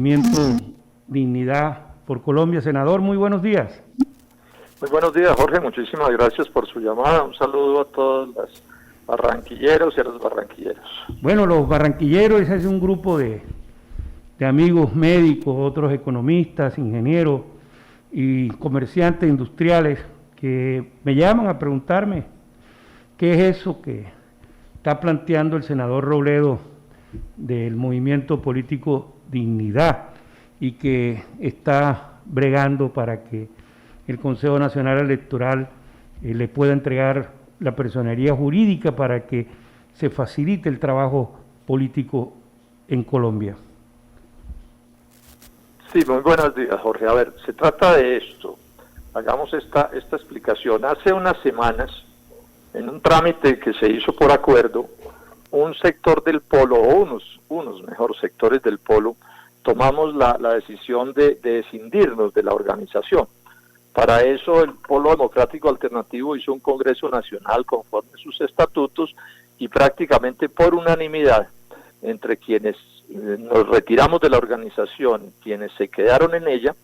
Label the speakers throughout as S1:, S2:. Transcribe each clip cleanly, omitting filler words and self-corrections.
S1: Movimiento Dignidad por Colombia. Senador, muy buenos días.
S2: Muy buenos días, Jorge, muchísimas gracias por su llamada. Un saludo a todos los barranquilleros y a los barranquilleros.
S1: Bueno, los barranquilleros, ese es un grupo de amigos médicos, otros economistas, ingenieros y comerciantes industriales que me llaman a preguntarme qué es eso que está planteando el senador Robledo del movimiento político Dignidad y que está bregando para que el Consejo Nacional Electoral le pueda entregar la personería jurídica para que se facilite el trabajo político en Colombia.
S2: Sí, muy buenos días, Jorge. A ver, se trata de esto. Hagamos esta explicación. Hace unas semanas, en un trámite que se hizo por acuerdo, un sector del polo, o unos mejor sectores del polo, tomamos la decisión de escindirnos de la organización. Para eso el Polo Democrático Alternativo hizo un Congreso Nacional conforme a sus estatutos y prácticamente por unanimidad entre quienes nos retiramos de la organización, quienes se quedaron en ella,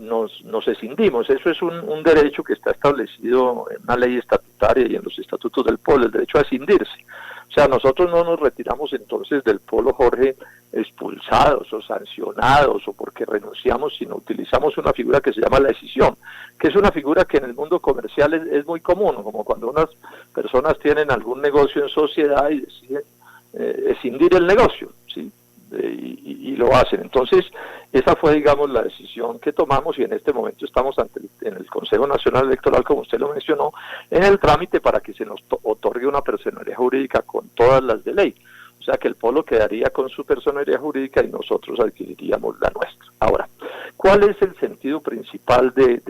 S2: nos escindimos. Eso es un derecho que está establecido en una ley estatutaria y en los estatutos del Polo, el derecho a escindirse. O sea, nosotros no nos retiramos entonces del Polo, Jorge, expulsados o sancionados o porque renunciamos, sino utilizamos una figura que se llama la escisión, que es una figura que en el mundo comercial es muy común, como cuando unas personas tienen algún negocio en sociedad y deciden escindir el negocio, ¿sí? Y lo hacen. Entonces, esa fue, digamos, la decisión que tomamos y en este momento estamos en el Consejo Nacional Electoral, como usted lo mencionó, en el trámite para que se nos otorgue una personería jurídica con todas las de ley. O sea que el Polo quedaría con su personería jurídica y nosotros adquiriríamos la nuestra. Ahora, ¿cuál es el sentido principal de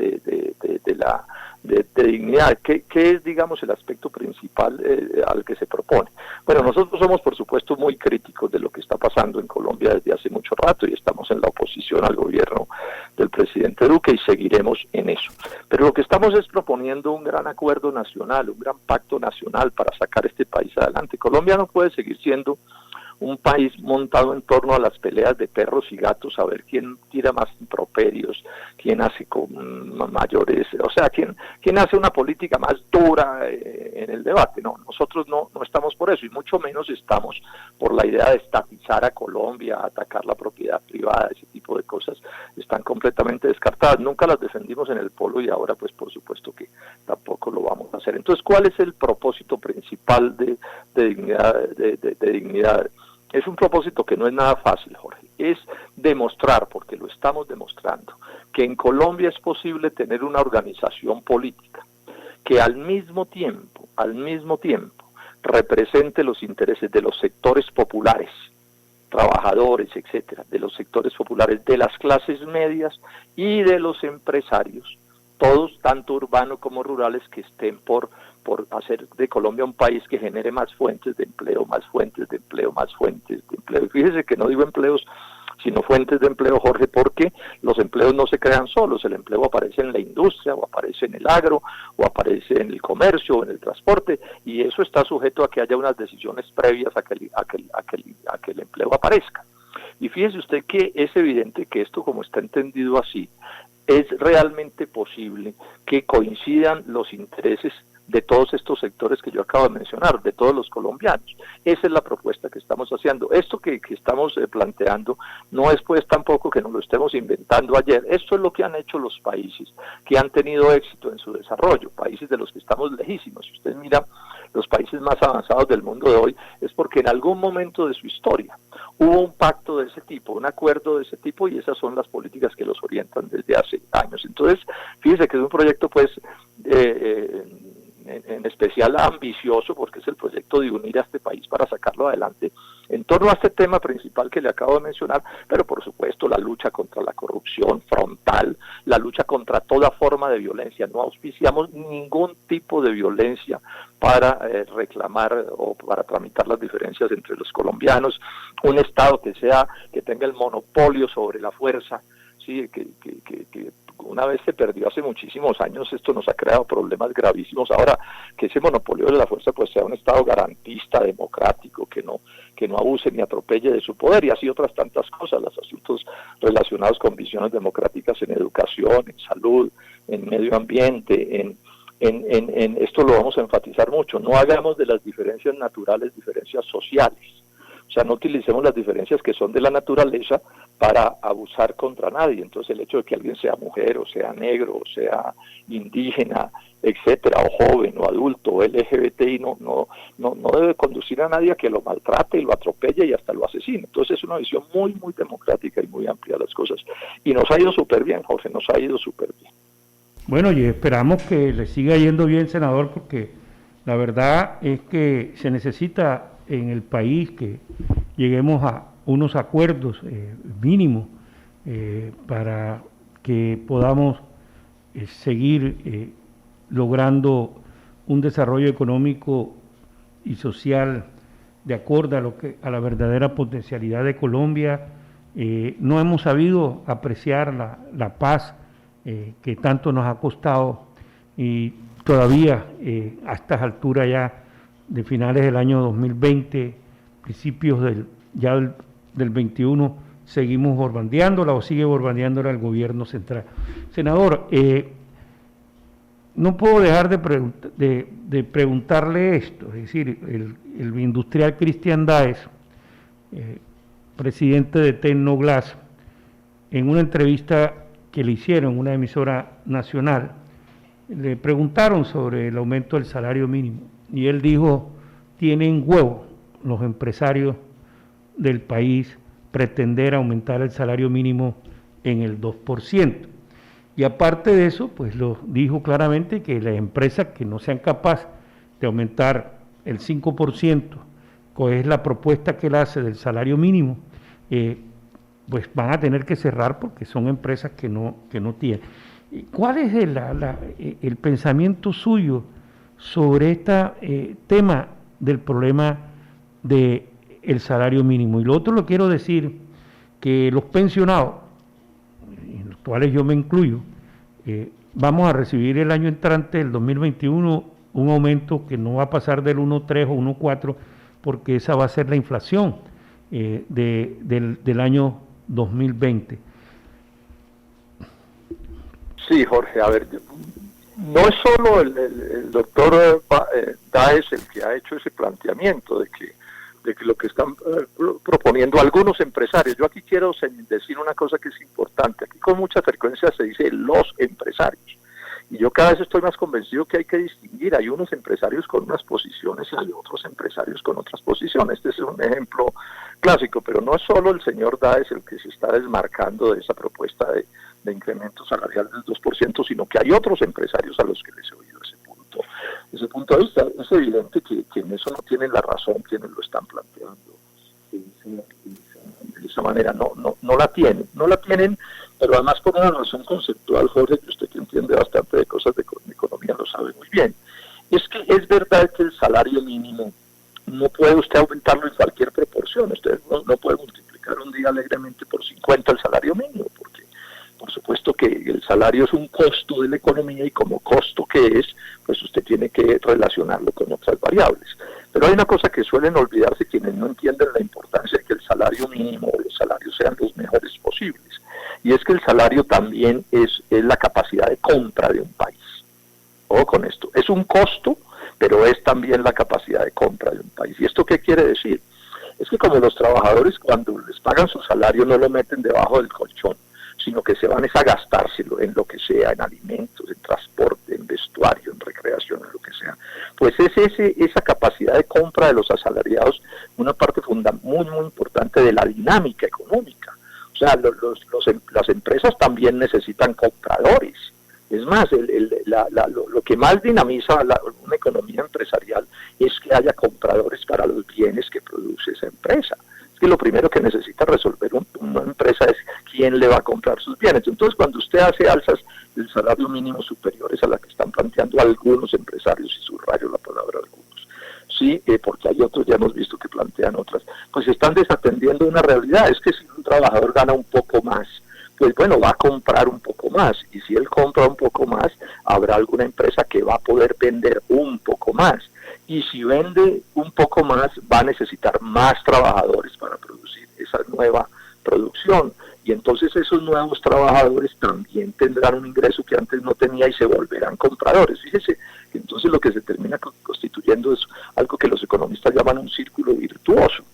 S2: dignidad? ¿Qué es, digamos, el aspecto principal al que se propone? Bueno, nosotros somos, por supuesto, muy críticos de lo que está pasando en Colombia desde hace mucho rato y estamos en la oposición al gobierno del presidente Duque y seguiremos en eso. Pero lo que estamos es proponiendo un gran acuerdo nacional, un gran pacto nacional para sacar este país adelante. Colombia no puede seguir siendo un país montado en torno a las peleas de perros y gatos, a ver quién tira más improperios, quién hace con mayores, o sea, quién hace una política más dura en el debate. No, nosotros no estamos por eso y mucho menos estamos por la idea de estatizar a Colombia, atacar la propiedad privada, ese tipo de cosas están completamente descartadas. Nunca las defendimos en el Polo y ahora pues por supuesto que tampoco lo vamos a hacer. Entonces, ¿cuál es el propósito principal de dignidad? Es un propósito que no es nada fácil, Jorge. Es demostrar, porque lo estamos demostrando, que en Colombia es posible tener una organización política que al mismo tiempo, represente los intereses de los sectores populares, trabajadores, etcétera, de los sectores populares, de las clases medias y de los empresarios, todos, tanto urbanos como rurales, que estén por hacer de Colombia un país que genere más fuentes de empleo, más fuentes de empleo, más fuentes de empleo. Y fíjese que no digo empleos, sino fuentes de empleo, Jorge, porque los empleos no se crean solos, el empleo aparece en la industria, o aparece en el agro, o aparece en el comercio, o en el transporte, y eso está sujeto a que haya unas decisiones previas a que el empleo aparezca. Y fíjese usted que es evidente que esto, como está entendido así, es realmente posible que coincidan los intereses de todos estos sectores que yo acabo de mencionar, de todos los colombianos. Esa es la propuesta que estamos haciendo. Esto que estamos planteando no es pues tampoco que nos lo estemos inventando ayer. Esto es lo que han hecho los países que han tenido éxito en su desarrollo, países de los que estamos lejísimos. Si usted mira los países más avanzados del mundo de hoy, es porque en algún momento de su historia hubo un pacto de ese tipo, un acuerdo de ese tipo, y esas son las políticas que los orientan desde hace años. Entonces, fíjese que es un proyecto pues en especial ambicioso, porque es el proyecto de unir a este país para sacarlo adelante en torno a este tema principal que le acabo de mencionar, pero por supuesto la lucha contra la corrupción frontal, la lucha contra toda forma de violencia. No auspiciamos ningún tipo de violencia para reclamar o para tramitar las diferencias entre los colombianos, un Estado que tenga el monopolio sobre la fuerza, sí, que una vez se perdió hace muchísimos años, esto nos ha creado problemas gravísimos. Ahora, que ese monopolio de la fuerza pues sea un Estado garantista, democrático, que no abuse ni atropelle de su poder, y así otras tantas cosas, los asuntos relacionados con visiones democráticas en educación, en salud, en medio ambiente, en esto lo vamos a enfatizar mucho. No hagamos de las diferencias naturales diferencias sociales. O sea, no utilicemos las diferencias que son de la naturaleza para abusar contra nadie. Entonces, el hecho de que alguien sea mujer, o sea negro, o sea indígena, etcétera, o joven, o adulto, o LGBTI, no debe conducir a nadie a que lo maltrate y lo atropelle y hasta lo asesine. Entonces, es una visión muy, muy democrática y muy amplia de las cosas. Y nos ha ido súper bien, Jorge, nos ha ido súper bien.
S1: Bueno, y esperamos que le siga yendo bien, senador, porque la verdad es que se necesita en el país que lleguemos a unos acuerdos mínimos para que podamos seguir logrando un desarrollo económico y social de acuerdo a la verdadera potencialidad de Colombia. No hemos sabido apreciar la paz que tanto nos ha costado, y todavía a estas alturas ya de finales del año 2020, principios del 21, seguimos borbandeándola o sigue borbandeándola el gobierno central. Senador, no puedo dejar de preguntarle esto, es decir, el industrial Cristian Daes, presidente de Tecnoglass, en una entrevista que le hicieron en una emisora nacional, le preguntaron sobre el aumento del salario mínimo y él dijo: tienen huevo los empresarios del país pretender aumentar el salario mínimo en el 2%. Y aparte de eso, pues lo dijo claramente que las empresas que no sean capaces de aumentar el 5%, que es la propuesta que él hace del salario mínimo, pues van a tener que cerrar porque son empresas que no tienen. ¿Cuál es el pensamiento suyo sobre este tema del problema del salario mínimo? Y lo otro, lo quiero decir, que los pensionados, en los cuales yo me incluyo, vamos a recibir el año entrante, el 2021, un aumento que no va a pasar del 1.3 o 1.4, porque esa va a ser la inflación del año 2020.
S2: Sí, Jorge, a ver, no es solo el doctor Daes el que ha hecho ese planteamiento de que lo que están proponiendo algunos empresarios. Yo aquí quiero decir una cosa que es importante. Aquí con mucha frecuencia se dice los empresarios. Y yo cada vez estoy más convencido que hay que distinguir. Hay unos empresarios con unas posiciones y hay otros empresarios con otras posiciones. Este es un ejemplo clásico, pero no es solo el señor Daes el que se está desmarcando de esa propuesta de incremento salarial del 2%, sino que hay otros empresarios a los que les he oído ese punto de vista. Es evidente que en eso no tienen la razón quienes lo están planteando de esa manera. No la tienen, pero además por una razón conceptual, Jorge, que usted que entiende bastante de cosas de economía lo sabe muy bien. Es que es verdad que el salario mínimo no puede usted aumentarlo en cualquier proporción. Usted no puede multiplicar un día alegremente por 50 el salario mínimo, porque por supuesto que el salario es un costo de la economía y como costo que es, pues usted tiene que relacionarlo con otras variables. Pero hay una cosa que suelen olvidarse quienes no entienden la importancia de que el salario mínimo o los salarios sean los mejores posibles. Y es que el salario también es la capacidad de compra de un país. Ojo con esto, es un costo, pero es también la capacidad de compra de un país. ¿Y esto qué quiere decir? Es que como los trabajadores cuando les pagan su salario no lo meten debajo del colchón, sino que se van a gastárselo en lo que sea, en alimentos, en transporte, en vestuario, en recreación, en lo que sea. Pues es esa capacidad de compra de los asalariados una parte muy, muy importante de la dinámica económica. O sea, las empresas también necesitan compradores. Es más, lo que más dinamiza una economía empresarial es que haya compradores para los bienes que produce esa empresa. Es que lo primero que necesita resolver una empresa es quién le va a comprar sus bienes. Entonces, cuando usted hace alzas del salario mínimo superiores a la que están planteando algunos empresarios, y subrayo la palabra algunos, sí, porque hay otros, ya hemos visto que plantean otras, pues están desatendiendo una realidad. Es que si un trabajador gana un poco más, pues bueno, va a comprar un poco más, y si él compra un poco más, habrá alguna empresa que va a poder vender un poco más, y si vende un poco más, va a necesitar más trabajadores para producir esa nueva producción, y entonces esos nuevos trabajadores también tendrán un ingreso que antes no tenía y se volverán compradores. Fíjese que entonces lo que se termina constituyendo es algo que los economistas llaman un círculo virtuoso.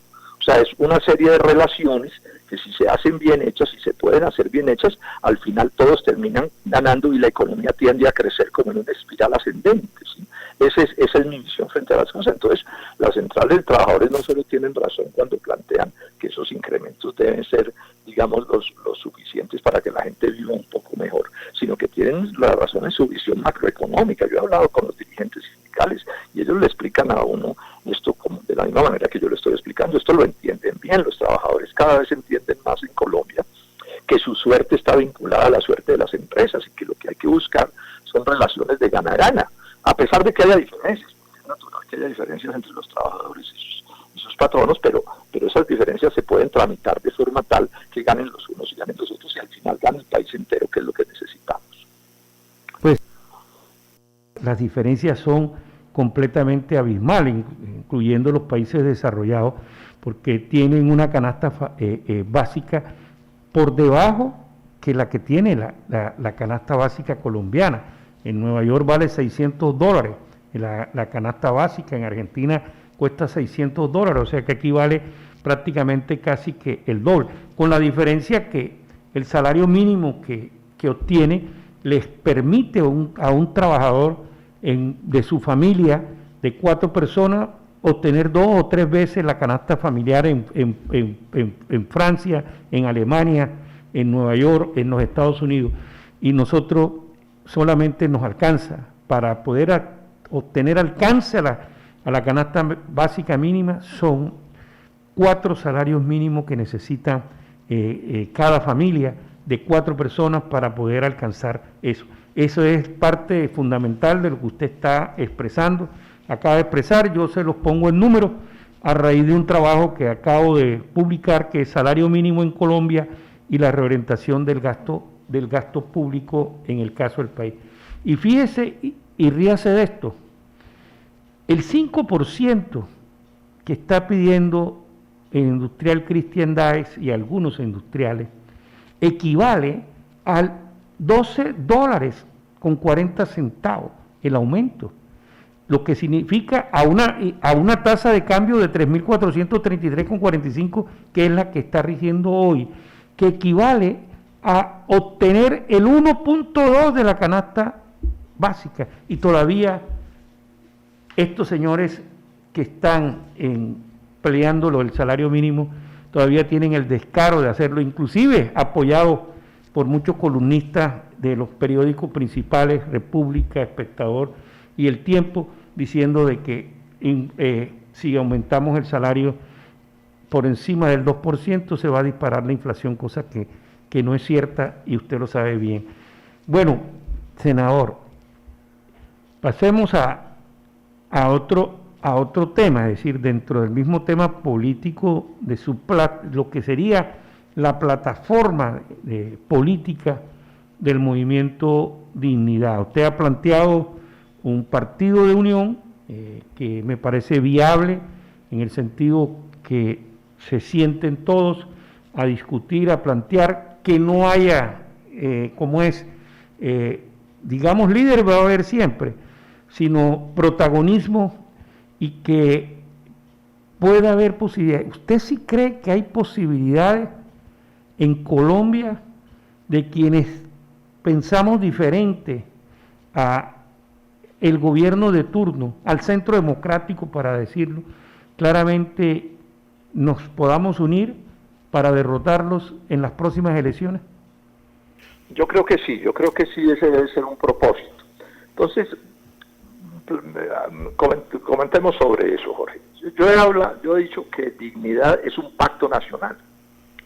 S2: O sea, es una serie de relaciones que si se hacen bien hechas, si se pueden hacer bien hechas, al final todos terminan ganando y la economía tiende a crecer como en una espiral ascendente, ¿sí? Esa es mi visión frente a las cosas. Entonces, las centrales de trabajadores no solo tienen razón cuando plantean que esos incrementos deben ser, digamos, los suficientes para que la gente viva un poco mejor, sino que tienen la razón en su visión macroeconómica. Yo he hablado con los dirigentes sindicales y ellos le explican a uno esto como de la misma manera que yo le estoy explicando. Esto lo entienden bien los trabajadores, cada vez entienden más en Colombia que su suerte está vinculada a la suerte de las empresas y que lo que hay que buscar son relaciones de gana-gana, a pesar de que haya diferencias, porque es natural que haya diferencias entre los trabajadores y sus patronos, pero esas diferencias se pueden tramitar de forma tal que ganen los unos y ganen los otros y al final gane el país entero, que es lo que necesitamos.
S1: Pues las diferencias son completamente abismales, incluyendo los países desarrollados, porque tienen una canasta básica por debajo que la que tiene la canasta básica colombiana. En Nueva York vale $600, la canasta básica en Argentina cuesta $600, o sea que aquí vale prácticamente casi que el doble, con la diferencia que el salario mínimo que obtiene les permite a un trabajador de su familia de 4 personas obtener 2 o 3 veces la canasta familiar en Francia, en Alemania, en Nueva York, en los Estados Unidos, y nosotros solamente nos alcanza para poder obtener alcance a la canasta básica mínima. Son 4 salarios mínimos que necesita cada familia de 4 personas para poder alcanzar eso. Eso es parte fundamental de lo que usted está expresando, acaba de expresar. Yo se los pongo en números a raíz de un trabajo que acabo de publicar, que es salario mínimo en Colombia y la reorientación del gasto público en el caso del país. Y fíjese y ríase de esto, el 5% que está pidiendo el industrial Christian Dice y algunos industriales equivale al $12.40 el aumento, lo que significa a una tasa de cambio de 3.433,45, que es la que está rigiendo hoy, que equivale a obtener el 1.2 de la canasta básica. Y todavía estos señores que están peleando el salario mínimo todavía tienen el descaro de hacerlo, inclusive apoyado por muchos columnistas de los periódicos principales, República, Espectador y El Tiempo, diciendo de que si aumentamos el salario por encima del 2% se va a disparar la inflación, cosa que no es cierta y usted lo sabe bien. Bueno, senador, pasemos a otro tema, es decir, dentro del mismo tema político de lo que sería la plataforma política del movimiento Dignidad. Usted ha planteado un partido de unión que me parece viable en el sentido que se sienten todos a discutir, a plantear, que no haya, digamos, líder va a haber siempre, sino protagonismo y que pueda haber posibilidades. ¿Usted sí cree que hay posibilidades en Colombia de quienes pensamos diferente a el gobierno de turno, al centro democrático, para decirlo claramente, nos podamos unir para derrotarlos en las próximas elecciones?
S2: Yo creo que sí, ese debe ser un propósito. Entonces, comentemos sobre eso, Jorge. Yo he dicho que Dignidad es un pacto nacional,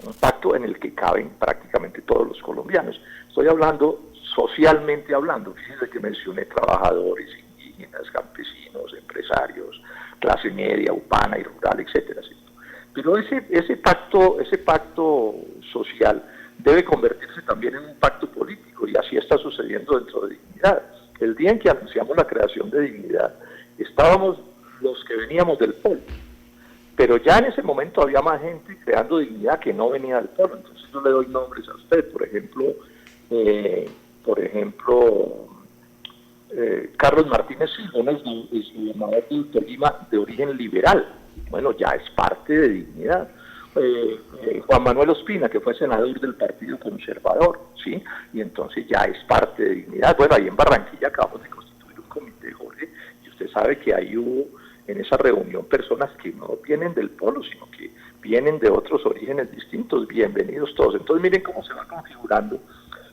S2: un pacto en el que caben prácticamente todos los colombianos. Estoy hablando socialmente hablando, fíjense que mencioné trabajadores, indígenas, campesinos, empresarios, clase media, urbana y rural, etcétera, etcétera. Pero ese pacto social debe convertirse también también en un pacto político, y así está sucediendo dentro de Dignidad. El día en que anunciamos la creación de Dignidad, estábamos los que veníamos del polo, pero ya en ese momento había más gente creando Dignidad que no venía del polo. Entonces yo le doy nombres a usted, por ejemplo, Carlos Martínez Silva, es gobernador de Tolima de origen liberal. Bueno, ya es parte de Dignidad. Juan Manuel Ospina, que fue senador del Partido Conservador, ¿sí? Y entonces ya es parte de Dignidad. Bueno, ahí en Barranquilla acabamos de constituir un comité, Jorge, y usted sabe que ahí hubo en esa reunión personas que no vienen del polo, sino que vienen de otros orígenes distintos. Bienvenidos todos. Entonces miren cómo se va configurando.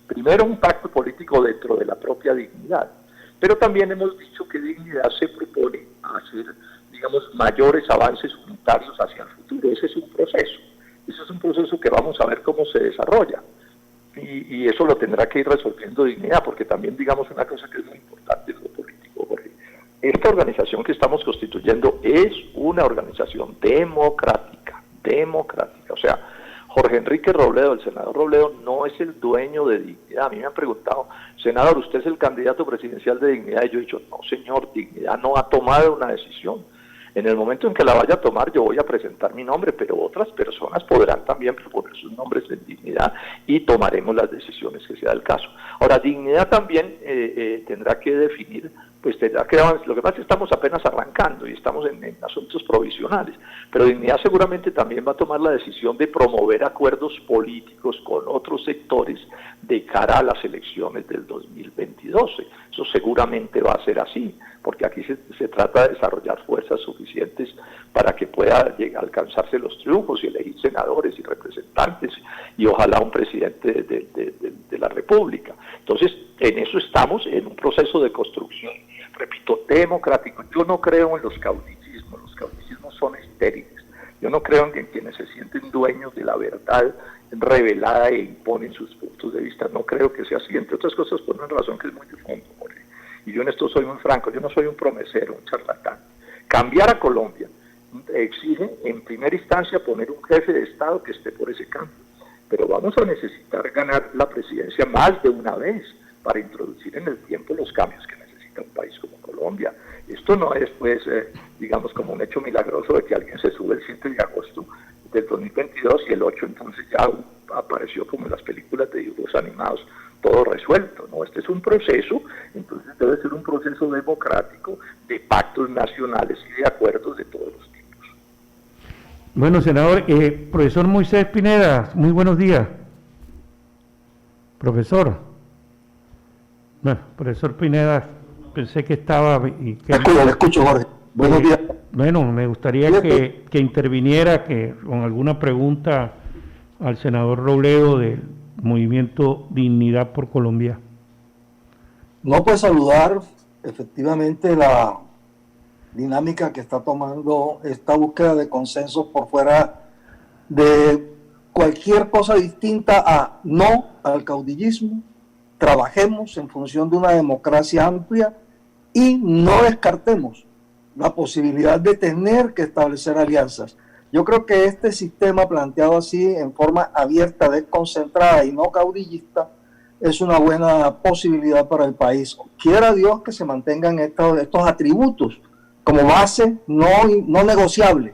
S2: Primero un pacto político dentro de la propia Dignidad, pero también hemos dicho que Dignidad se propone a hacer, digamos, mayores avances unitarios hacia el futuro. Ese es un proceso que vamos a ver cómo se desarrolla, y eso lo tendrá que ir resolviendo Dignidad, porque también, digamos, una cosa que es muy importante en lo político, Jorge, esta organización que estamos constituyendo es una organización democrática, o sea, Jorge Enrique Robledo, el senador Robledo, no es el dueño de Dignidad. A mí me han preguntado, senador, ¿usted es el candidato presidencial de Dignidad? Y yo he dicho, no señor, Dignidad no ha tomado una decisión. En el momento en que la vaya a tomar, yo voy a presentar mi nombre, pero otras personas podrán también proponer sus nombres en Dignidad y tomaremos las decisiones que sea el caso. Ahora, Dignidad también tendrá que definir, pues tendrá que avanzar. Lo que pasa es que estamos apenas arrancando y estamos en asuntos provisionales, pero Dignidad seguramente también va a tomar la decisión de promover acuerdos políticos con otros sectores de cara a las elecciones del 2022. Eso seguramente va a ser así, porque aquí se trata de desarrollar fuerzas suficientes para que pueda alcanzarse los triunfos y elegir senadores y representantes y ojalá un presidente de la República. Entonces, en eso estamos, en un proceso de construcción, repito, democrático. Yo no creo en los caudillismos son estériles. Yo no creo en quienes se sienten dueños de la verdad revelada e imponen sus puntos de vista. No creo que sea así, entre otras cosas por una razón que es muy de fondo, Jorge. Y yo en esto soy muy franco, yo no soy un promesero, un charlatán. Cambiar a Colombia exige en primera instancia poner un jefe de Estado que esté por ese cambio, pero vamos a necesitar ganar la presidencia más de una vez para introducir en el tiempo los cambios que necesita un país como Colombia. Esto no es, pues, digamos, como un hecho milagroso de que alguien se sube el 7 de agosto del 2022 y el 8 entonces ya apareció como en las películas de dibujos animados, todo resuelto, ¿no? Este es un proceso, entonces debe ser un proceso democrático de pactos nacionales y de acuerdos de todos los tipos.
S1: Bueno, senador, profesor Moisés Pineda, muy buenos días. Profesor. Bueno, profesor Pineda, pensé que estaba...
S3: Le escucho, Jorge. Buenos días.
S1: Bueno, me gustaría que interviniera con alguna pregunta al senador Robledo del Movimiento Dignidad por Colombia.
S3: No, pues saludar efectivamente la dinámica que está tomando esta búsqueda de consenso por fuera de cualquier cosa distinta a no al caudillismo. Trabajemos en función de una democracia amplia y no descartemos la posibilidad de tener que establecer alianzas. Yo creo que este sistema planteado así en forma abierta, desconcentrada y no caudillista es una buena posibilidad para el país. Quiera Dios que se mantengan estos atributos como base no negociable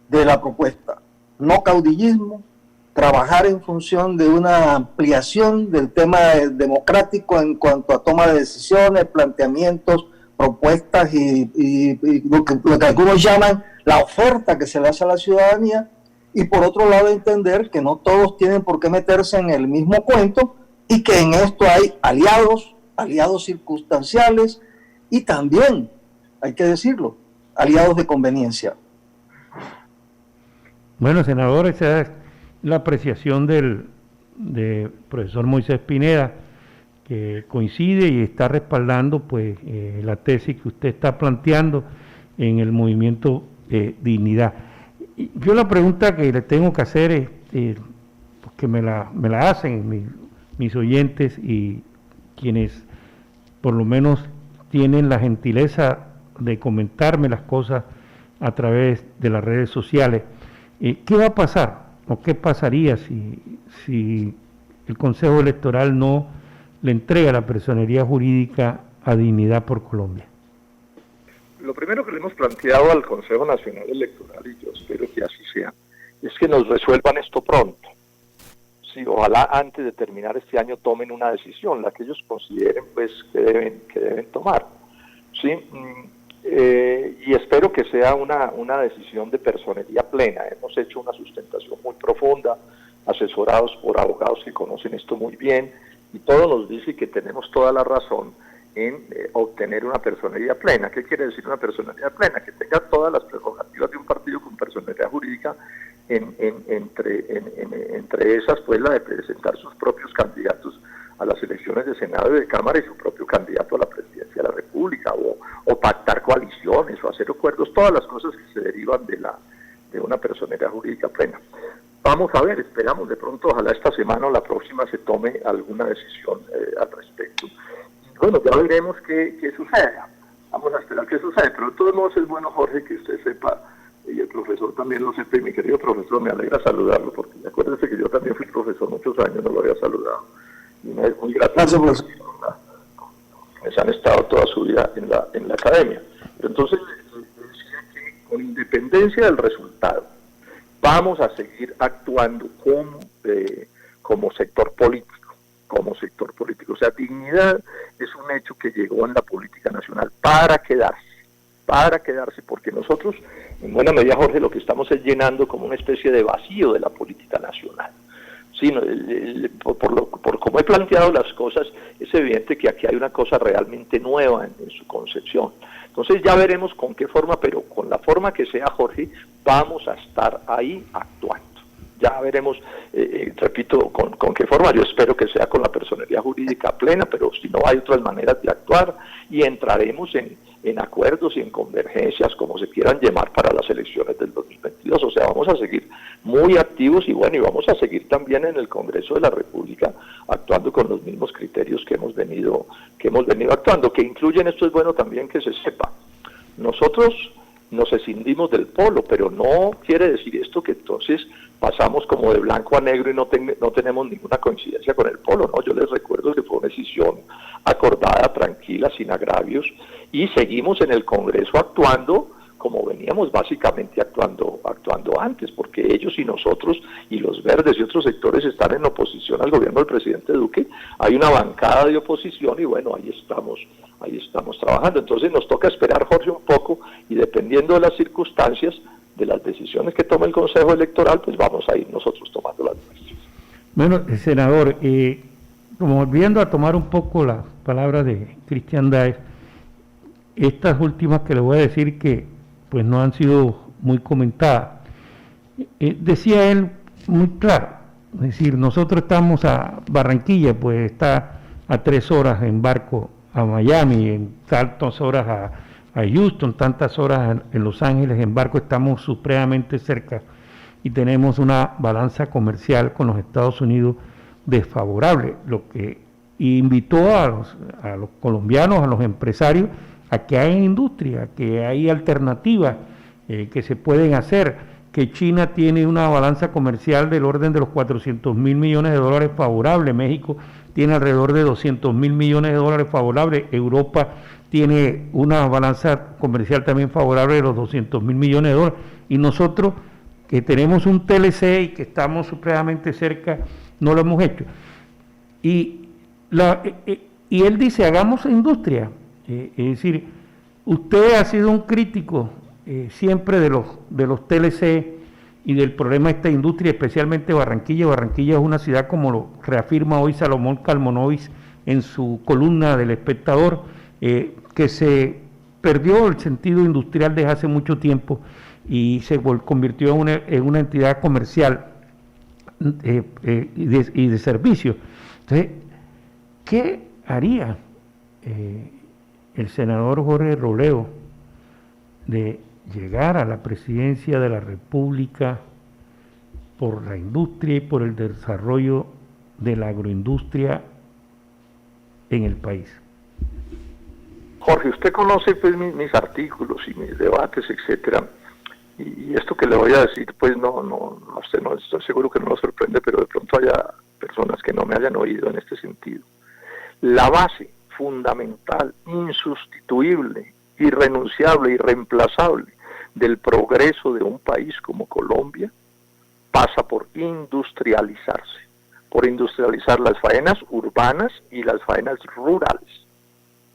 S3: de la propuesta. No caudillismo, trabajar en función de una ampliación del tema democrático en cuanto a toma de decisiones, planteamientos, propuestas y lo que algunos llaman la oferta que se le hace a la ciudadanía, y por otro lado entender que no todos tienen por qué meterse en el mismo cuento y que en esto hay aliados circunstanciales y también, hay que decirlo, aliados de conveniencia.
S1: Bueno, senador, esa es la apreciación del profesor Moisés Pineda, que coincide y está respaldando pues la tesis que usted está planteando en el movimiento Dignidad. Y yo la pregunta que le tengo que hacer es, porque me la hacen mis oyentes y quienes por lo menos tienen la gentileza de comentarme las cosas a través de las redes sociales, ¿qué va a pasar o qué pasaría si el Consejo Electoral no le entrega la personería jurídica a Dignidad por Colombia?
S2: Lo primero que le hemos planteado al Consejo Nacional Electoral, y yo espero que así sea, es que nos resuelvan esto pronto. Sí, ojalá antes de terminar este año tomen una decisión, la que ellos consideren pues que deben tomar. Sí, y espero que sea una decisión de personería plena. Hemos hecho una sustentación muy profunda, asesorados por abogados que conocen esto muy bien, y todo nos dice que tenemos toda la razón en obtener una personería plena. ¿Qué quiere decir una personería plena? Que tenga todas las prerrogativas de un partido con personería jurídica, entre esas pues la de presentar sus propios candidatos a las elecciones de Senado y de Cámara y su propio candidato a la presidencia de la República, o pactar coaliciones o hacer acuerdos, todas las cosas que se derivan de una personería jurídica plena. Vamos a ver, esperamos de pronto, ojalá esta semana o la próxima se tome alguna decisión al respecto. Y bueno, ya veremos qué suceda. Vamos a esperar qué sucede, pero de todos modos es bueno, Jorge, que usted sepa, y el profesor también lo sepa, y mi querido profesor, me alegra saludarlo, porque acuérdese que yo también fui profesor muchos años, no lo había saludado. Y me es muy gratificante, pues han estado toda su vida en la academia. Pero entonces, decía que con independencia del resultado, vamos a seguir actuando como sector político, O sea, Dignidad es un hecho que llegó en la política nacional para quedarse, porque nosotros, en buena medida, Jorge, lo que estamos es llenando como una especie de vacío de la política nacional. Sí, por cómo he planteado las cosas, es evidente que aquí hay una cosa realmente nueva en su concepción. Entonces ya veremos con qué forma, pero con la forma que sea, Jorge, vamos a estar ahí actuando. Ya veremos, repito, con qué forma. Yo espero que sea con la personería jurídica plena, pero si no hay otras maneras de actuar, y entraremos en acuerdos y en convergencias, como se quieran llamar, para las elecciones del 2022. O sea, vamos a seguir muy activos y vamos a seguir también en el Congreso de la República actuando con los mismos criterios que hemos venido actuando, que incluyen, esto es bueno también que se sepa, nosotros nos escindimos del polo, pero no quiere decir esto que entonces pasamos como de blanco a negro y no tenemos ninguna coincidencia con el polo, no. Yo les recuerdo que fue una decisión acordada, tranquila, sin agravios, y seguimos en el Congreso actuando como veníamos básicamente actuando antes, porque ellos y nosotros y los verdes y otros sectores están en oposición al gobierno del presidente Duque. Hay una bancada de oposición y bueno, ahí estamos trabajando. Entonces nos toca esperar, Jorge, un poco, y dependiendo de las circunstancias, de las decisiones que tome el Consejo Electoral, pues vamos a ir nosotros tomando las decisiones.
S1: Bueno, senador, como volviendo a tomar un poco la palabra de Cristian Daes, estas últimas que le voy a decir que pues no han sido muy comentadas. Decía él muy claro, es decir, nosotros estamos a Barranquilla, pues está a 3 horas en barco a Miami, en tantas horas a Houston, tantas horas en Los Ángeles en barco, estamos supremamente cerca y tenemos una balanza comercial con los Estados Unidos desfavorable, lo que invitó a los colombianos, a los empresarios, a que hay industria, que hay alternativas que se pueden hacer, que China tiene una balanza comercial del orden de los 400 mil millones de dólares favorable, México tiene alrededor de 200 mil millones de dólares favorables, Europa tiene una balanza comercial también favorable de los 200 mil millones de dólares, y nosotros que tenemos un TLC y que estamos supremamente cerca, no lo hemos hecho. Y él dice, hagamos industria. Es decir, usted ha sido un crítico siempre de los TLC y del problema de esta industria, especialmente Barranquilla. Barranquilla es una ciudad, como lo reafirma hoy Salomón Kalmonovich en su columna del Espectador, que se perdió el sentido industrial desde hace mucho tiempo y se convirtió en una entidad comercial y de servicio. Entonces, ¿qué haría el senador Jorge Robledo de llegar a la presidencia de la República por la industria y por el desarrollo de la agroindustria en el país?
S2: Jorge, usted conoce pues mis artículos y mis debates, etcétera, y esto que le voy a decir, pues no, usted no, estoy seguro que no lo sorprende, pero de pronto haya personas que no me hayan oído en este sentido. La base fundamental, insustituible, irrenunciable, irreemplazable del progreso de un país como Colombia pasa por industrializarse, por industrializar las faenas urbanas y las faenas rurales.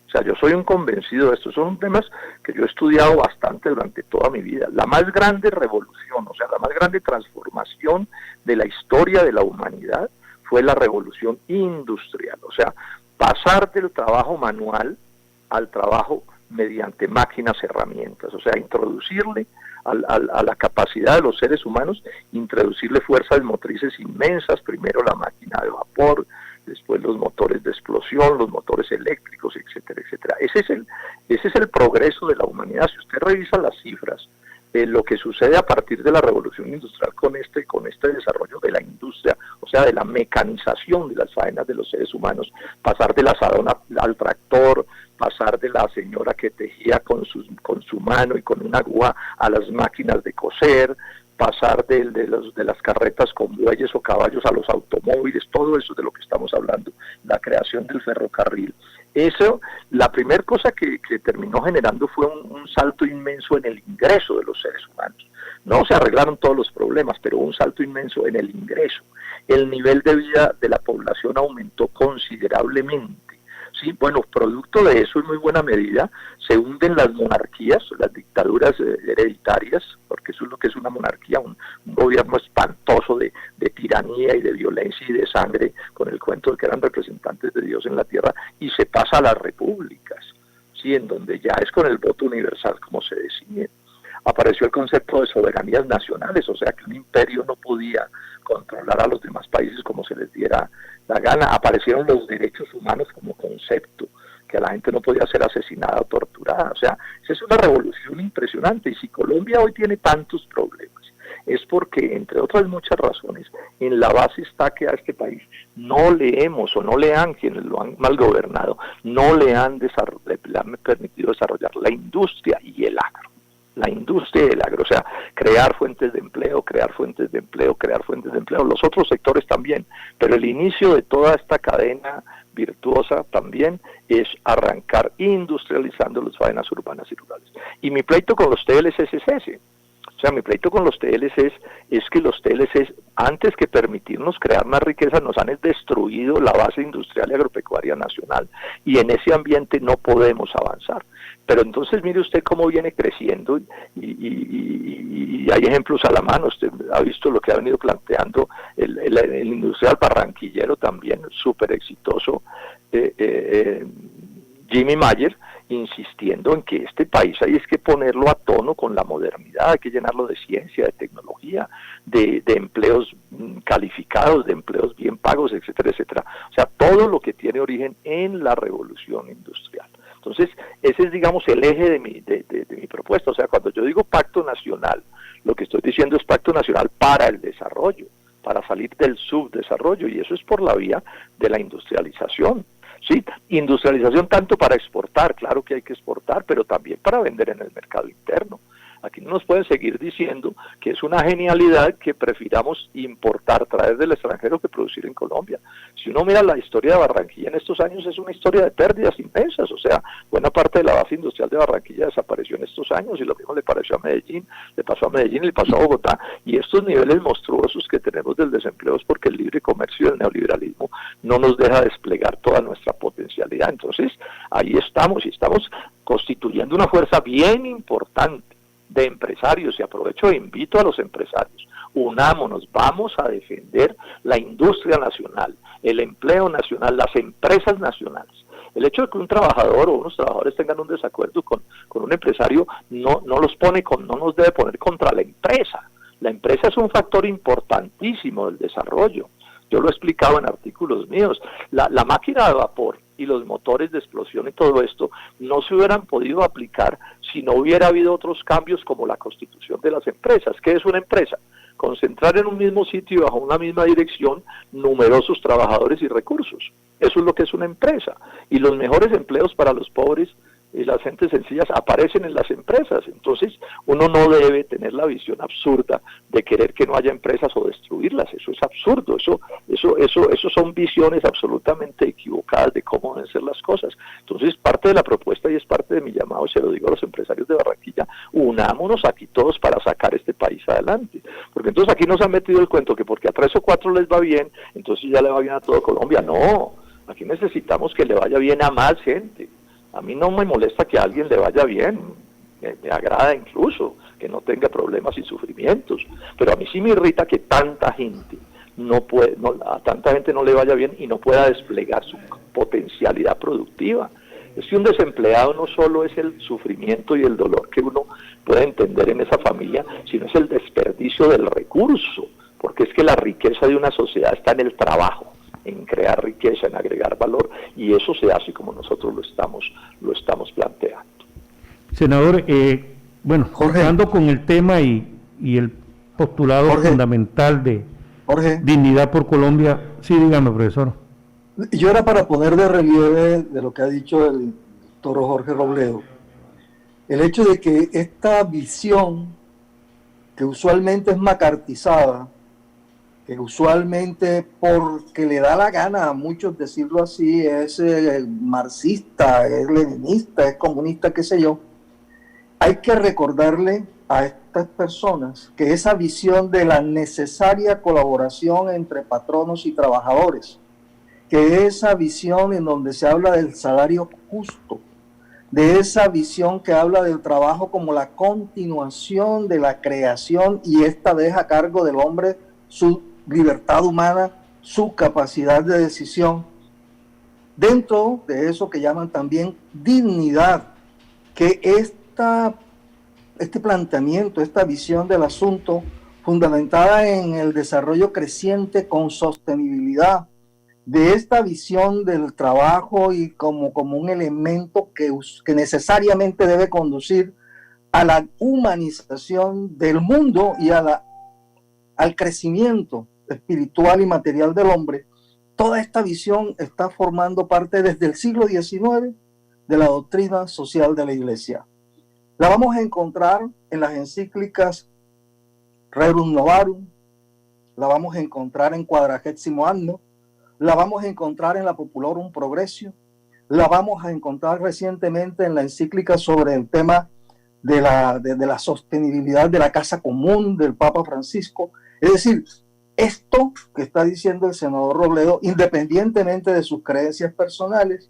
S2: O sea, yo soy un convencido de esto, son temas que yo he estudiado bastante durante toda mi vida. La más grande revolución, o sea, la más grande transformación de la historia de la humanidad fue la revolución industrial, o sea, pasar del trabajo manual al trabajo mediante máquinas, herramientas, o sea, introducirle a la capacidad de los seres humanos, introducirle fuerzas motrices inmensas, primero la máquina de vapor, después los motores de explosión, los motores eléctricos, etcétera, etcétera. Ese es el progreso de la humanidad. Si usted revisa las cifras, lo que sucede a partir de la revolución industrial con este desarrollo de la industria, o sea, de la mecanización de las faenas de los seres humanos, pasar del asadón al tractor, pasar de la señora que tejía con su mano y con una aguja a las máquinas de coser, pasar de las carretas con bueyes o caballos a los automóviles, todo eso de lo que estamos hablando, la creación del ferrocarril. Eso, la primera cosa que terminó generando fue un salto inmenso en el ingreso de los seres humanos. No se arreglaron todos los problemas, pero un salto inmenso en el ingreso. El nivel de vida de la población aumentó considerablemente. Sí, bueno, producto de eso en muy buena medida se hunden las monarquías, las dictaduras hereditarias, porque eso es lo que es una monarquía, un gobierno espantoso de tiranía y de violencia y de sangre, con el cuento de que eran representantes de Dios en la tierra, y se pasa a las repúblicas, sí, en donde ya es con el voto universal como se decide. Apareció el concepto de soberanías nacionales, o sea que un imperio no podía controlar a los demás países como se les diera la gana. Aparecieron los derechos humanos como concepto, que la gente no podía ser asesinada o torturada. O sea, esa es una revolución impresionante. Y si Colombia hoy tiene tantos problemas, es porque, entre otras muchas razones, en la base está que a este país no le hemos, o no le han, quienes lo han mal gobernado, no le han permitido desarrollar la industria y el agro. La industria y el agro, o sea, crear fuentes de empleo, crear fuentes de empleo, crear fuentes de empleo, los otros sectores también, pero el inicio de toda esta cadena virtuosa también es arrancar industrializando las faenas urbanas y rurales. Y mi pleito con los TLCs es ese. O sea, mi pleito con los TLCs es que los TLCs, antes que permitirnos crear más riqueza, nos han destruido la base industrial y agropecuaria nacional, y en ese ambiente no podemos avanzar. Pero entonces mire usted cómo viene creciendo, y hay ejemplos a la mano. Usted ha visto lo que ha venido planteando el industrial barranquillero también, súper exitoso, Jimmy Mayer, insistiendo en que este país hay es que ponerlo a tono con la modernidad, hay que llenarlo de ciencia, de tecnología, de empleos calificados, de empleos bien pagos, etcétera, etcétera. O sea, todo lo que tiene origen en la revolución industrial. Entonces, ese es, digamos, el eje de mi propuesta. O sea, cuando yo digo pacto nacional, lo que estoy diciendo es pacto nacional para el desarrollo, para salir del subdesarrollo, y eso es por la vía de la industrialización. Sí, industrialización tanto para exportar, claro que hay que exportar, pero también para vender en el mercado interno. Aquí no nos pueden seguir diciendo que es una genialidad que prefiramos importar, traer del extranjero que producir en Colombia. Si uno mira la historia de Barranquilla en estos años, es una historia de pérdidas inmensas. O sea, buena parte de la base industrial de Barranquilla desapareció en estos años, y lo mismo le pareció a Medellín, le pasó a Medellín y le pasó a Bogotá. Y estos niveles monstruosos que tenemos del desempleo es porque el libre comercio y el neoliberalismo no nos deja desplegar toda nuestra potencialidad. Entonces, ahí estamos, y estamos constituyendo una fuerza bien importante de empresarios, y aprovecho e invito a los empresarios, unámonos, vamos a defender la industria nacional, el empleo nacional, las empresas nacionales. El hecho de que un trabajador o unos trabajadores tengan un desacuerdo con un empresario no nos debe poner contra la empresa. La empresa es un factor importantísimo del desarrollo. Yo lo he explicado en artículos míos. La máquina de vapor y los motores de explosión y todo esto no se hubieran podido aplicar si no hubiera habido otros cambios como la constitución de las empresas. ¿Qué es una empresa? Concentrar en un mismo sitio y bajo una misma dirección numerosos trabajadores y recursos. Eso es lo que es una empresa. Y los mejores empleos para los pobres y las gentes sencillas aparecen en las empresas. Entonces uno no debe tener la visión absurda de querer que no haya empresas o destruirlas. Eso es absurdo. Eso son visiones absolutamente equivocadas de cómo deben ser las cosas. Entonces parte de la propuesta, y es parte de mi llamado, se lo digo a los empresarios de Barranquilla: unámonos aquí todos para sacar este país adelante. Porque entonces aquí nos han metido el cuento que porque a 3 o 4 les va bien, entonces ya le va bien a todo Colombia. No, aquí necesitamos que le vaya bien a más gente. A mí no me molesta que a alguien le vaya bien, me agrada incluso que no tenga problemas y sufrimientos, pero a mí sí me irrita que tanta gente a tanta gente no le vaya bien y no pueda desplegar su potencialidad productiva. Es que un desempleado no solo es el sufrimiento y el dolor que uno puede entender en esa familia, sino es el desperdicio del recurso, porque es que la riqueza de una sociedad está en el trabajo, en crear riqueza, en agregar valor, y eso se hace como nosotros lo estamos planteando.
S1: Senador, bueno, jugando con el tema y el postulado fundamental de dignidad por Colombia. Sí, dígame, profesor.
S3: Yo era para poner de relieve de lo que ha dicho el doctor Jorge Robledo, el hecho de que esta visión, que usualmente es macartizada, que usualmente porque le da la gana a muchos decirlo así, es marxista, es leninista, es comunista, qué sé yo, hay que recordarle a estas personas que esa visión de la necesaria colaboración entre patronos y trabajadores, que esa visión en donde se habla del salario justo, de esa visión que habla del trabajo como la continuación de la creación, y esta deja a cargo del hombre su libertad humana, su capacidad de decisión, dentro de eso que llaman también dignidad, que este planteamiento, esta visión del asunto, fundamentada en el desarrollo creciente con sostenibilidad, de esta visión del trabajo y como un elemento que necesariamente debe conducir a la humanización del mundo y al crecimiento espiritual y material del hombre. Toda esta visión está formando parte desde el siglo XIX de la doctrina social de la Iglesia. La vamos a encontrar en las encíclicas Rerum Novarum, la vamos a encontrar en Quadragésimo Anno, la vamos a encontrar en la Populorum Progressio, la vamos a encontrar recientemente en la encíclica sobre el tema de la sostenibilidad de la casa común del Papa Francisco. Es decir, esto que está diciendo el senador Robledo, independientemente de sus creencias personales,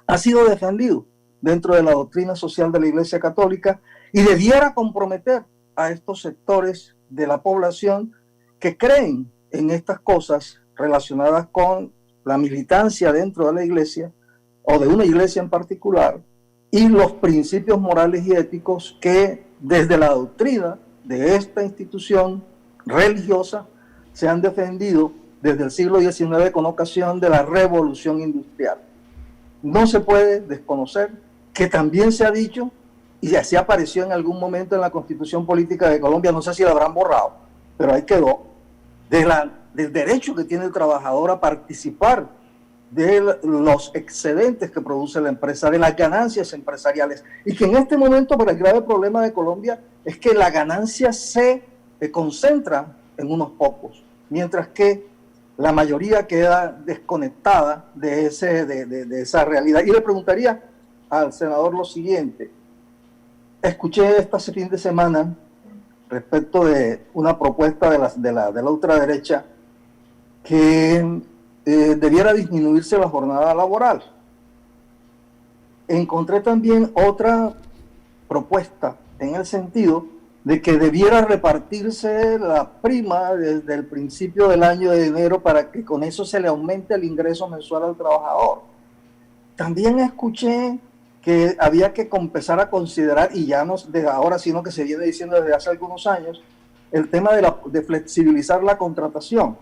S3: ha sido defendido dentro de la doctrina social de la Iglesia Católica y debiera comprometer a estos sectores de la población que creen en estas cosas relacionadas con la militancia dentro de la Iglesia o de una iglesia en particular, y los principios morales y éticos que desde la doctrina de esta institución religiosa se han defendido desde el siglo XIX con ocasión de la Revolución Industrial. No se puede desconocer que también se ha dicho, y así apareció en algún momento en la Constitución Política de Colombia, no sé si la habrán borrado, pero ahí quedó, del derecho que tiene el trabajador a participar de los excedentes que produce la empresa, de las ganancias empresariales, y que en este momento, por el grave problema de Colombia, es que la ganancia se concentra en unos pocos, mientras que la mayoría queda desconectada de esa realidad. Y le preguntaría al senador lo siguiente: escuché este fin de semana respecto de una propuesta de la ultraderecha que debiera disminuirse la jornada laboral. Encontré también otra propuesta en el sentido de que debiera repartirse la prima desde el principio del año de enero para que con eso se le aumente el ingreso mensual al trabajador. También escuché que había que empezar a considerar, y ya no de ahora, sino que se viene diciendo desde hace algunos años, el tema de flexibilizar la contratación.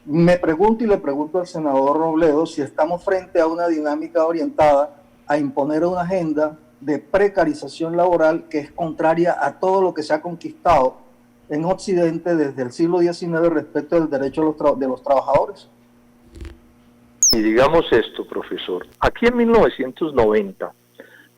S3: Me pregunto y le pregunto al senador Robledo si estamos frente a una dinámica orientada a imponer una agenda de precarización laboral que es contraria a todo lo que se ha conquistado en Occidente desde el siglo XIX respecto del derecho de los trabajadores.
S2: Y digamos esto, profesor, aquí en 1990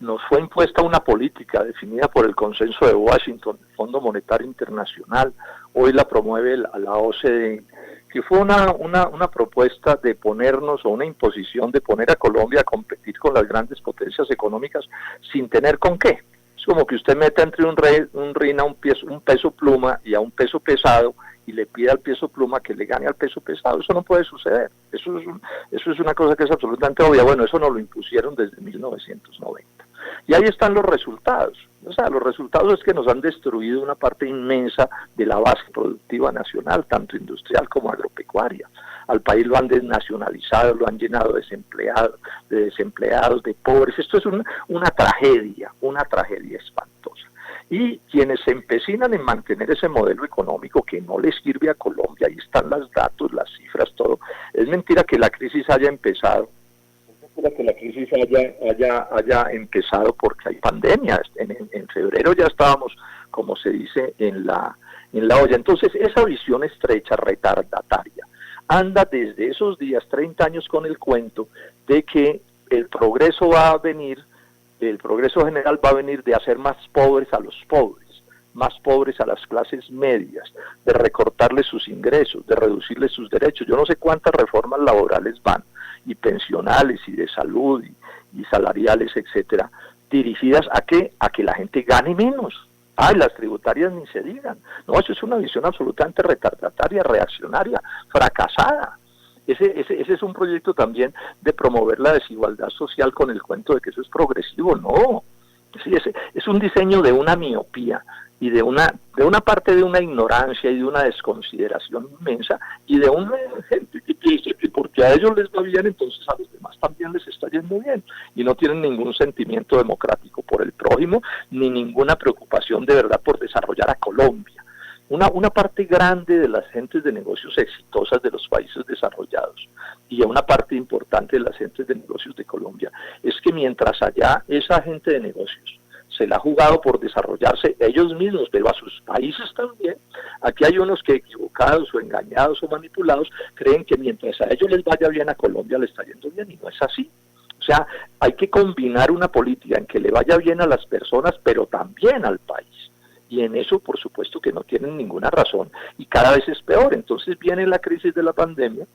S2: nos fue impuesta una política definida por el Consenso de Washington, el Fondo Monetario Internacional, hoy la promueve la OCDE, que fue una propuesta de ponernos, o una imposición de poner a Colombia a competir con las grandes potencias económicas sin tener con qué. Es como que usted meta entre un RIN a un peso pluma y a un peso pesado, y le pida al peso pluma que le gane al peso pesado. Eso no puede suceder. Eso es una cosa que es absolutamente obvia. Bueno, eso nos lo impusieron desde 1990. Y ahí están los resultados. O sea, los resultados es que nos han destruido una parte inmensa de la base productiva nacional, tanto industrial como agropecuaria. Al país lo han desnacionalizado, lo han llenado de desempleados, de pobres. Esto es una tragedia espantosa. Y quienes se empecinan en mantener ese modelo económico que no les sirve a Colombia, ahí están los datos, las cifras, todo. Es mentira que la crisis haya empezado. Es mentira que la crisis haya empezado porque hay pandemia. En febrero ya estábamos, como se dice, en la olla. Entonces, esa visión estrecha, retardataria, anda desde esos días, 30 años, con el cuento de que el progreso va a venir, el progreso general va a venir de hacer más pobres a los pobres, más pobres a las clases medias, de recortarles sus ingresos, de reducirles sus derechos. Yo no sé cuántas reformas laborales van, y pensionales, y de salud, y salariales, etcétera, dirigidas ¿a qué? A que la gente gane menos. Las tributarias ni se digan. No, eso es una visión absolutamente retardataria, reaccionaria, fracasada. Ese es un proyecto también de promover la desigualdad social con el cuento de que eso es progresivo. No, sí, es un diseño de una miopía y de una parte de una ignorancia y de una desconsideración inmensa, y de una gente que piensa que porque a ellos les va bien, entonces a los demás también les está yendo bien, y no tienen ningún sentimiento democrático por el prójimo, ni ninguna preocupación de verdad por desarrollar a Colombia. Una parte grande de las gentes de negocios exitosas de los países desarrollados, y una parte importante de las gentes de negocios de Colombia, es que mientras allá esa gente de negocios se la ha jugado por desarrollarse ellos mismos, pero a sus países también, aquí hay unos que, equivocados o engañados o manipulados, creen que mientras a ellos les vaya bien, a Colombia le está yendo bien, y no es así. O sea, hay que combinar una política en que le vaya bien a las personas, pero también al país. Y en eso, por supuesto, que no tienen ninguna razón, y cada vez es peor. Entonces viene la crisis de la pandemia,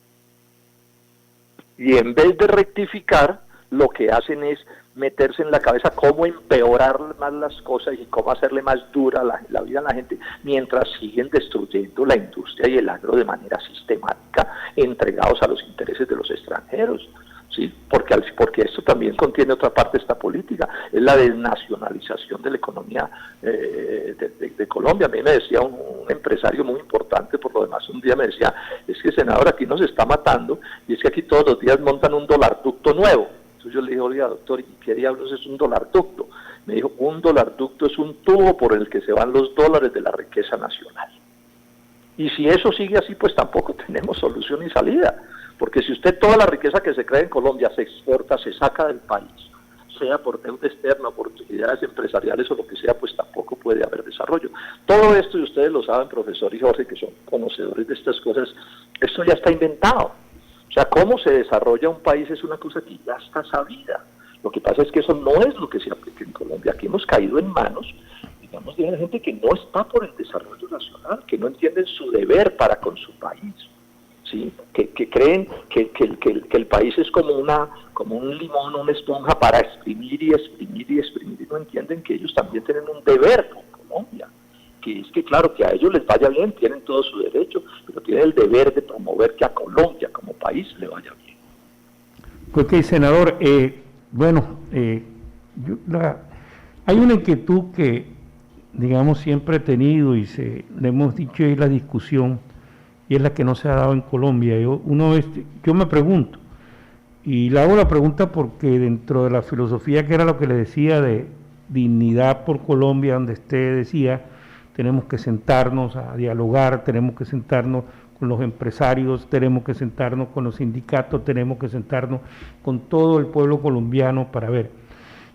S2: y en vez de rectificar, lo que hacen es meterse en la cabeza cómo empeorar más las cosas y cómo hacerle más dura la vida a la gente, mientras siguen destruyendo la industria y el agro de manera sistemática, entregados a los intereses de los extranjeros. Sí, porque esto también contiene otra parte de esta política, es la desnacionalización de la economía de Colombia. A mí me decía un empresario muy importante, por lo demás, un día me decía, es que, senador, aquí nos está matando, y es que aquí todos los días montan un dolarducto nuevo. Entonces yo le dije, oiga, doctor, ¿y qué diablos es un dolarducto? Me dijo, un dolarducto es un tubo por el que se van los dólares de la riqueza nacional. Y si eso sigue así, pues tampoco tenemos solución ni salida. Porque si usted toda la riqueza que se crea en Colombia se exporta, se saca del país, sea por deuda externa, oportunidades empresariales o lo que sea, pues tampoco puede haber desarrollo. Todo esto, y ustedes lo saben, profesor y Jorge, que son conocedores de estas cosas, esto ya está inventado. O sea, cómo se desarrolla un país es una cosa que ya está sabida. Lo que pasa es que eso no es lo que se aplica en Colombia. Aquí hemos caído en manos, digamos, de una gente que no está por el desarrollo nacional, que no entienden su deber para con su país. ¿Sí? Que creen que el país es como un limón, una esponja para exprimir y exprimir y exprimir, y no entienden que ellos también tienen un deber con Colombia, que es que, claro, que a ellos les vaya bien, tienen todo su derecho, pero tienen el deber de promover que a Colombia como país le vaya bien.
S1: Ok, senador, hay una inquietud que, digamos, siempre he tenido y le hemos dicho ahí la discusión, y es la que no se ha dado en Colombia. Yo me pregunto, y le hago la pregunta porque dentro de la filosofía, que era lo que le decía de dignidad por Colombia, donde usted decía, tenemos que sentarnos a dialogar, tenemos que sentarnos con los empresarios, tenemos que sentarnos con los sindicatos, tenemos que sentarnos con todo el pueblo colombiano para ver.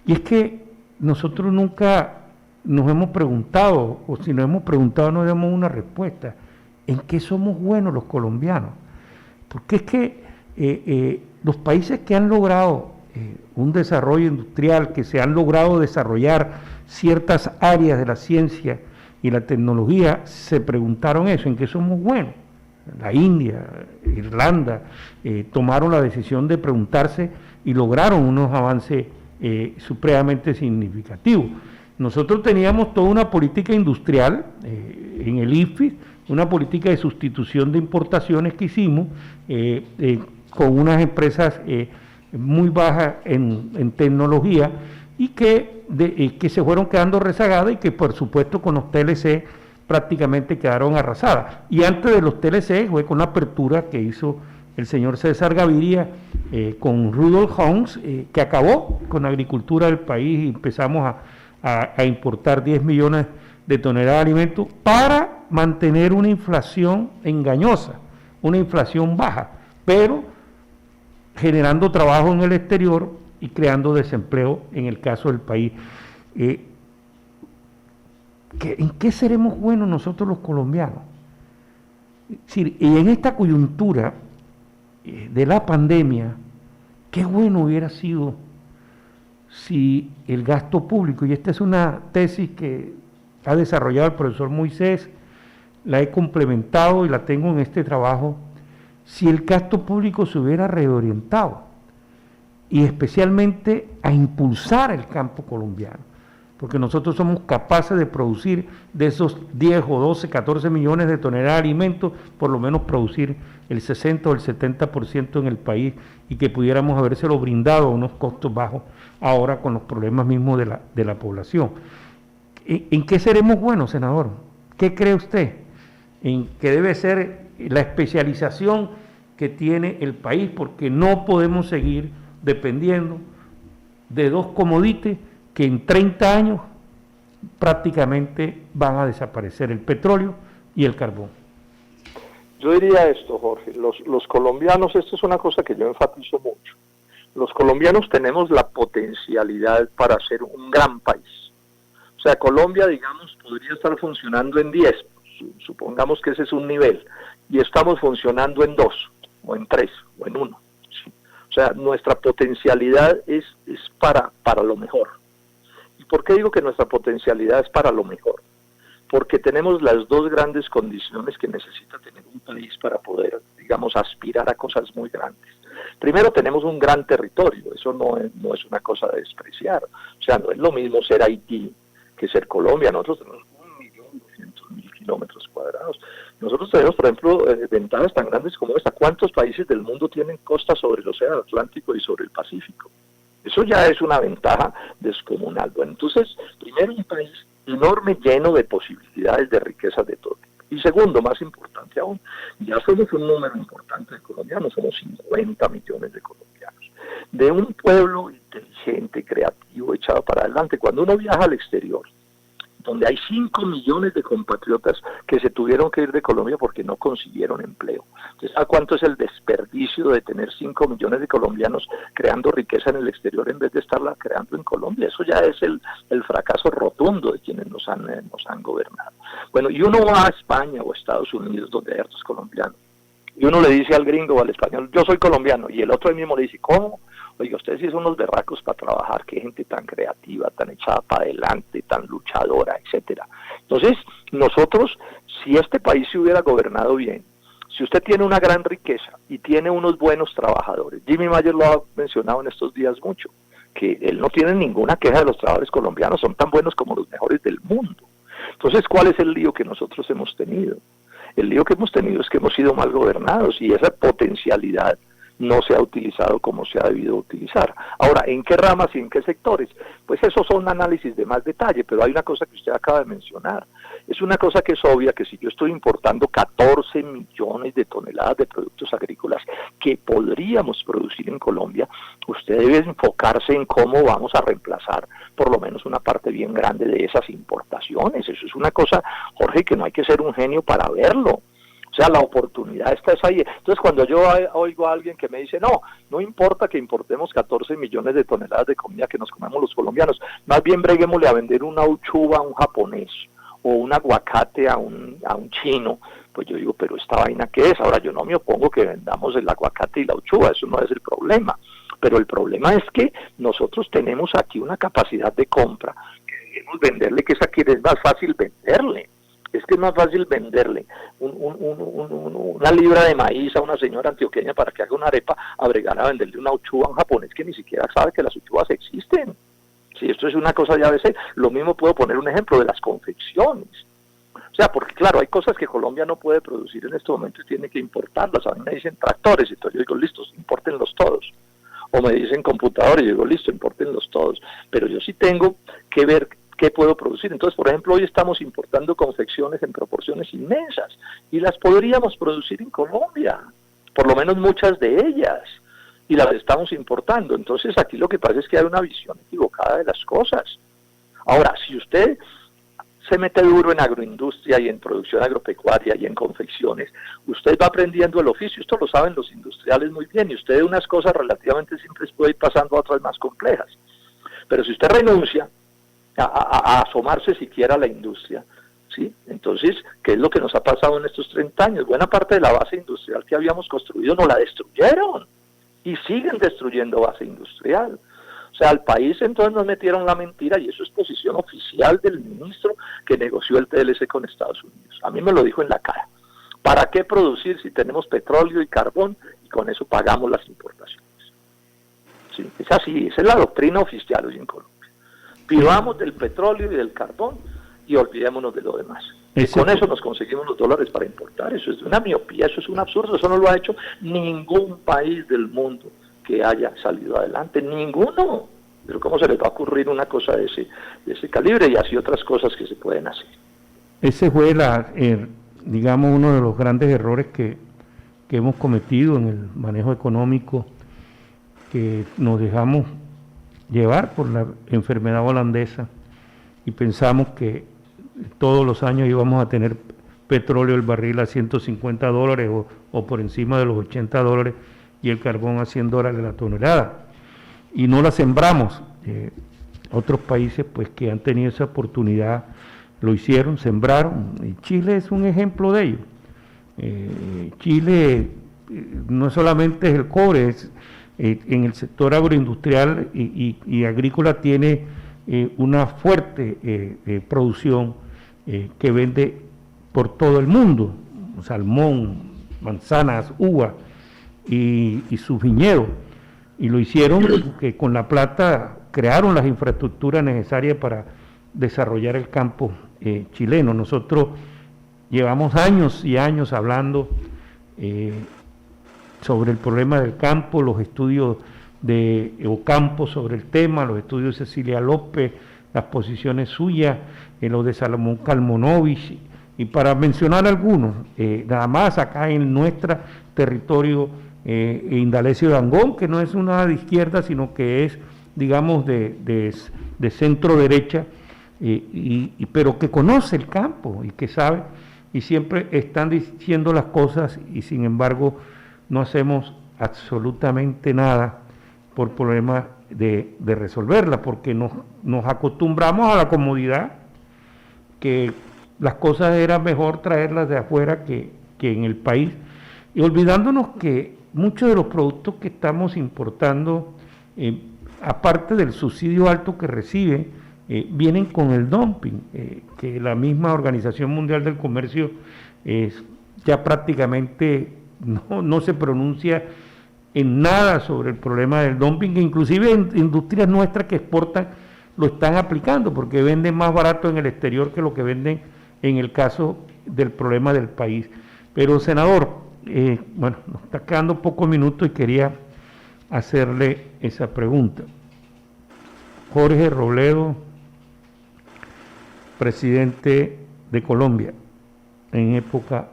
S1: Y es que nosotros nunca nos hemos preguntado, o si nos hemos preguntado no damos una respuesta, ¿en qué somos buenos los colombianos? Porque es que los países que han logrado un desarrollo industrial, que se han logrado desarrollar ciertas áreas de la ciencia y la tecnología, se preguntaron eso, ¿en qué somos buenos? La India, Irlanda, tomaron la decisión de preguntarse y lograron unos avances supremamente significativos. Nosotros teníamos toda una política industrial en el IFIS, una política de sustitución de importaciones que hicimos con unas empresas muy bajas en tecnología y que se fueron quedando rezagadas y que por supuesto con los TLC prácticamente quedaron arrasadas. Y antes de los TLC fue con la apertura que hizo el señor César Gaviria con Rudolf Homs, que acabó con la agricultura del país y empezamos a importar 10 millones de toneladas de alimentos para mantener una inflación engañosa, una inflación baja, pero generando trabajo en el exterior y creando desempleo en el caso del país. ¿En qué seremos buenos nosotros los colombianos? Y en esta coyuntura de la pandemia, qué bueno hubiera sido si el gasto público, y esta es una tesis que ha desarrollado el profesor Moisés, la he complementado y la tengo en este trabajo, si el gasto público se hubiera reorientado y especialmente a impulsar el campo colombiano, porque nosotros somos capaces de producir de esos 10 o 12, 14 millones de toneladas de alimentos, por lo menos producir el 60 o el 70% en el país y que pudiéramos habérselo brindado a unos costos bajos ahora con los problemas mismos de la población. ¿En qué seremos buenos, senador? ¿Qué cree usted? ¿En qué debe ser la especialización que tiene el país? Porque no podemos seguir dependiendo de dos commodities que en 30 años prácticamente van a desaparecer, el petróleo y el carbón.
S2: Yo diría esto, Jorge, los colombianos, esto es una cosa que yo enfatizo mucho, los colombianos tenemos la potencialidad para ser un gran país. O sea, Colombia, digamos, podría estar funcionando en 10, supongamos que ese es un nivel, y estamos funcionando en 2, o en 3, o en 1. ¿Sí? O sea, nuestra potencialidad es para lo mejor. ¿Y por qué digo que nuestra potencialidad es para lo mejor? Porque tenemos las dos grandes condiciones que necesita tener un país para poder, digamos, aspirar a cosas muy grandes. Primero, tenemos un gran territorio, eso no es una cosa de despreciar. O sea, no es lo mismo ser Haití que ser Colombia. Nosotros tenemos 1.200.000 kilómetros cuadrados. Nosotros tenemos, por ejemplo, ventajas tan grandes como esta. ¿Cuántos países del mundo tienen costas sobre el Océano Atlántico y sobre el Pacífico? Eso ya es una ventaja descomunal. Bueno, entonces, primero, un país enorme, lleno de posibilidades de riquezas de todo tipo. Y segundo, más importante aún, ya somos un número importante de colombianos, somos 50 millones de colombianos, de un pueblo inteligente, creativo, echado para adelante. Cuando uno viaja al exterior, donde hay 5 millones de compatriotas que se tuvieron que ir de Colombia porque no consiguieron empleo. Entonces, ¿a cuánto es el desperdicio de tener 5 millones de colombianos creando riqueza en el exterior en vez de estarla creando en Colombia? Eso ya es el fracaso rotundo de quienes nos han gobernado. Bueno, y uno va a España o a Estados Unidos, donde hay hartos colombianos, y uno le dice al gringo o al español, yo soy colombiano, y el otro ahí mismo le dice, ¿cómo? Oiga, ustedes sí son unos berracos para trabajar, qué gente tan creativa, tan echada para adelante, tan luchadora, etcétera. Entonces, nosotros, si este país se hubiera gobernado bien, si usted tiene una gran riqueza y tiene unos buenos trabajadores, Jimmy Mayer lo ha mencionado en estos días mucho, que él no tiene ninguna queja de los trabajadores colombianos, son tan buenos como los mejores del mundo. Entonces, ¿cuál es el lío que nosotros hemos tenido? El lío que hemos tenido es que hemos sido mal gobernados y esa potencialidad no se ha utilizado como se ha debido utilizar. Ahora, ¿en qué ramas y en qué sectores? Pues esos son análisis de más detalle, pero hay una cosa que usted acaba de mencionar. Es una cosa que es obvia, que si yo estoy importando 14 millones de toneladas de productos agrícolas que podríamos producir en Colombia, usted debe enfocarse en cómo vamos a reemplazar por lo menos una parte bien grande de esas importaciones. Eso es una cosa, Jorge, que no hay que ser un genio para verlo. O sea, la oportunidad está ahí. Entonces, cuando yo oigo a alguien que me dice, no importa que importemos 14 millones de toneladas de comida que nos comemos los colombianos, más bien breguémosle a vender una uchuva a un japonés o un aguacate a un chino. Pues yo digo, pero ¿esta vaina qué es? Ahora, yo no me opongo que vendamos el aguacate y la uchuva, eso no es el problema. Pero el problema es que nosotros tenemos aquí una capacidad de compra que debemos venderle, que es aquí es más fácil venderle. Es que es más fácil venderle una libra de maíz a una señora antioqueña para que haga una arepa, a bregar a venderle una uchuva a un japonés que ni siquiera sabe que las uchuvas existen. Si esto es una cosa ya de ser, lo mismo puedo poner un ejemplo de las confecciones. O sea, porque claro, hay cosas que Colombia no puede producir en este momento y tiene que importarlas. A mí me dicen tractores, entonces yo digo, listo, impórtenlos todos. O me dicen computadores, yo digo, listo, impórtenlos todos. Pero yo sí tengo que ver qué puedo producir. Entonces, por ejemplo, hoy estamos importando confecciones en proporciones inmensas y las podríamos producir en Colombia, por lo menos muchas de ellas, y las estamos importando. Entonces, aquí lo que pasa es que hay una visión equivocada de las cosas. Ahora, si usted se mete duro en agroindustria y en producción agropecuaria y en confecciones, usted va aprendiendo el oficio. Esto lo saben los industriales muy bien, y usted de unas cosas relativamente simples puede ir pasando a otras más complejas. Pero si usted renuncia a asomarse siquiera a la industria, ¿sí? Entonces, ¿qué es lo que nos ha pasado en estos 30 años? Buena parte de la base industrial que habíamos construido nos la destruyeron y siguen destruyendo base industrial. O sea, al país entonces nos metieron la mentira, y eso es posición oficial del ministro que negoció el TLC con Estados Unidos. A mí me lo dijo en la cara. ¿Para qué producir si tenemos petróleo y carbón y con eso pagamos las importaciones? Sí, es así, esa es la doctrina oficial hoy en Colombia. Vivamos del petróleo y del carbón y olvidémonos de lo demás. Y con eso nos conseguimos los dólares para importar. Eso es una miopía, eso es un absurdo. Eso no lo ha hecho ningún país del mundo que haya salido adelante, ninguno. Pero ¿cómo se les va a ocurrir una cosa de ese calibre? Y así otras cosas que se pueden hacer.
S1: Ese fue, digamos, uno de los grandes errores que hemos cometido en el manejo económico, que nos dejamos llevar por la enfermedad holandesa y pensamos que todos los años íbamos a tener petróleo el barril a $150 o por encima de los $80 y el carbón a $100 la tonelada, y no la sembramos. Otros países pues que han tenido esa oportunidad lo hicieron, sembraron, y Chile es un ejemplo de ello. Chile no solamente es el cobre, en el sector agroindustrial y agrícola tiene una fuerte producción que vende por todo el mundo, salmón, manzanas, uva y sus viñedos, y lo hicieron porque con la plata crearon las infraestructuras necesarias para desarrollar el campo chileno. Nosotros llevamos años y años hablando sobre el problema del campo, los estudios de Ocampo sobre el tema, los estudios de Cecilia López, las posiciones suyas, los de Salomón Kalmonovich, y para mencionar algunos, nada más acá en nuestro territorio, Indalecio Dangond, que no es una de izquierda, sino que es, digamos, de centro derecha, pero que conoce el campo y que sabe, y siempre están diciendo las cosas y sin embargo no hacemos absolutamente nada por problemas de resolverla, porque nos acostumbramos a la comodidad, que las cosas era mejor traerlas de afuera que en el país, y olvidándonos que muchos de los productos que estamos importando, aparte del subsidio alto que reciben, vienen con el dumping, que la misma Organización Mundial del Comercio ya prácticamente no se pronuncia en nada sobre el problema del dumping, que inclusive en industrias nuestras que exportan lo están aplicando, porque venden más barato en el exterior que lo que venden en el caso del problema del país. Pero senador, bueno, nos está quedando pocos minutos y quería hacerle esa pregunta. Jorge Robledo, presidente de Colombia en época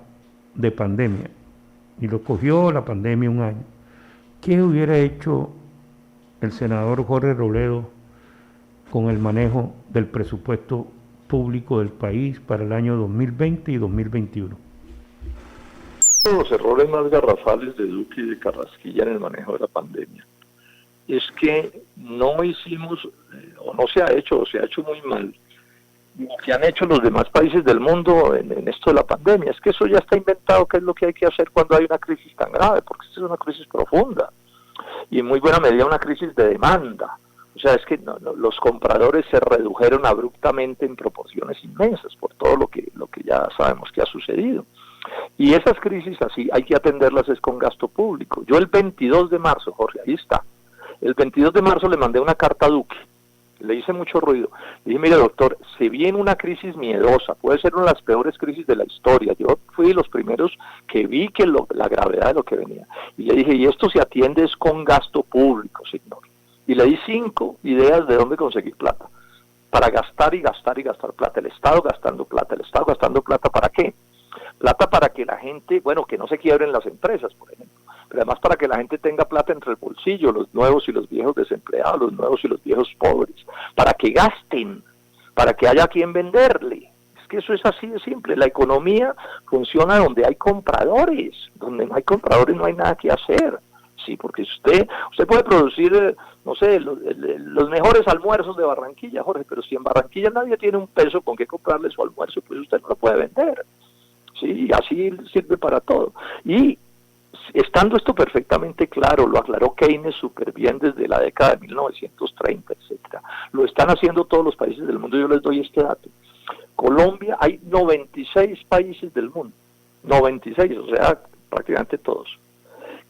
S1: de pandemia, y lo cogió la pandemia un año. ¿Qué hubiera hecho el senador Jorge Robledo con el manejo del presupuesto público del país para el año 2020 y 2021?
S2: Uno de los errores más garrafales de Duque y de Carrasquilla en el manejo de la pandemia es que no hicimos, o no se ha hecho, o se ha hecho muy mal, lo que han hecho los demás países del mundo en esto de la pandemia. Es que eso ya está inventado, qué es lo que hay que hacer cuando hay una crisis tan grave, porque esta es una crisis profunda. y en muy buena medida una crisis de demanda. O sea, es que los compradores se redujeron abruptamente en proporciones inmensas por todo lo que ya sabemos que ha sucedido. Y esas crisis así hay que atenderlas es con gasto público. Yo el 22 de marzo, Jorge, ahí está, el 22 de marzo le mandé una carta a Duque, le hice mucho ruido. Le dije, mire doctor, se viene una crisis miedosa, puede ser una de las peores crisis de la historia. Yo fui de los primeros que vi que la gravedad de lo que venía. Y le dije, y esto se atiende es con gasto público, señor. Y le di 5 ideas de dónde conseguir plata. Para gastar y gastar y gastar plata. El Estado gastando plata. ¿El Estado gastando plata para qué? Plata para que la gente, bueno, que no se quiebren las empresas, por ejemplo. Pero además para que la gente tenga plata entre el bolsillo, los nuevos y los viejos desempleados, los nuevos y los viejos pobres. Para que gasten, para que haya a quien venderle. Es que eso es así de simple. La economía funciona donde hay compradores. Donde no hay compradores no hay nada que hacer. Sí, porque usted puede producir, no sé, los mejores almuerzos de Barranquilla, Jorge, pero si en Barranquilla nadie tiene un peso con qué comprarle su almuerzo, pues usted no lo puede vender. Sí, así sirve para todo. Y estando esto perfectamente claro, lo aclaró Keynes súper bien desde la década de 1930, etcétera. Lo están haciendo todos los países del mundo. Yo les doy este dato. Colombia, hay 96 países del mundo, 96, o sea, prácticamente todos,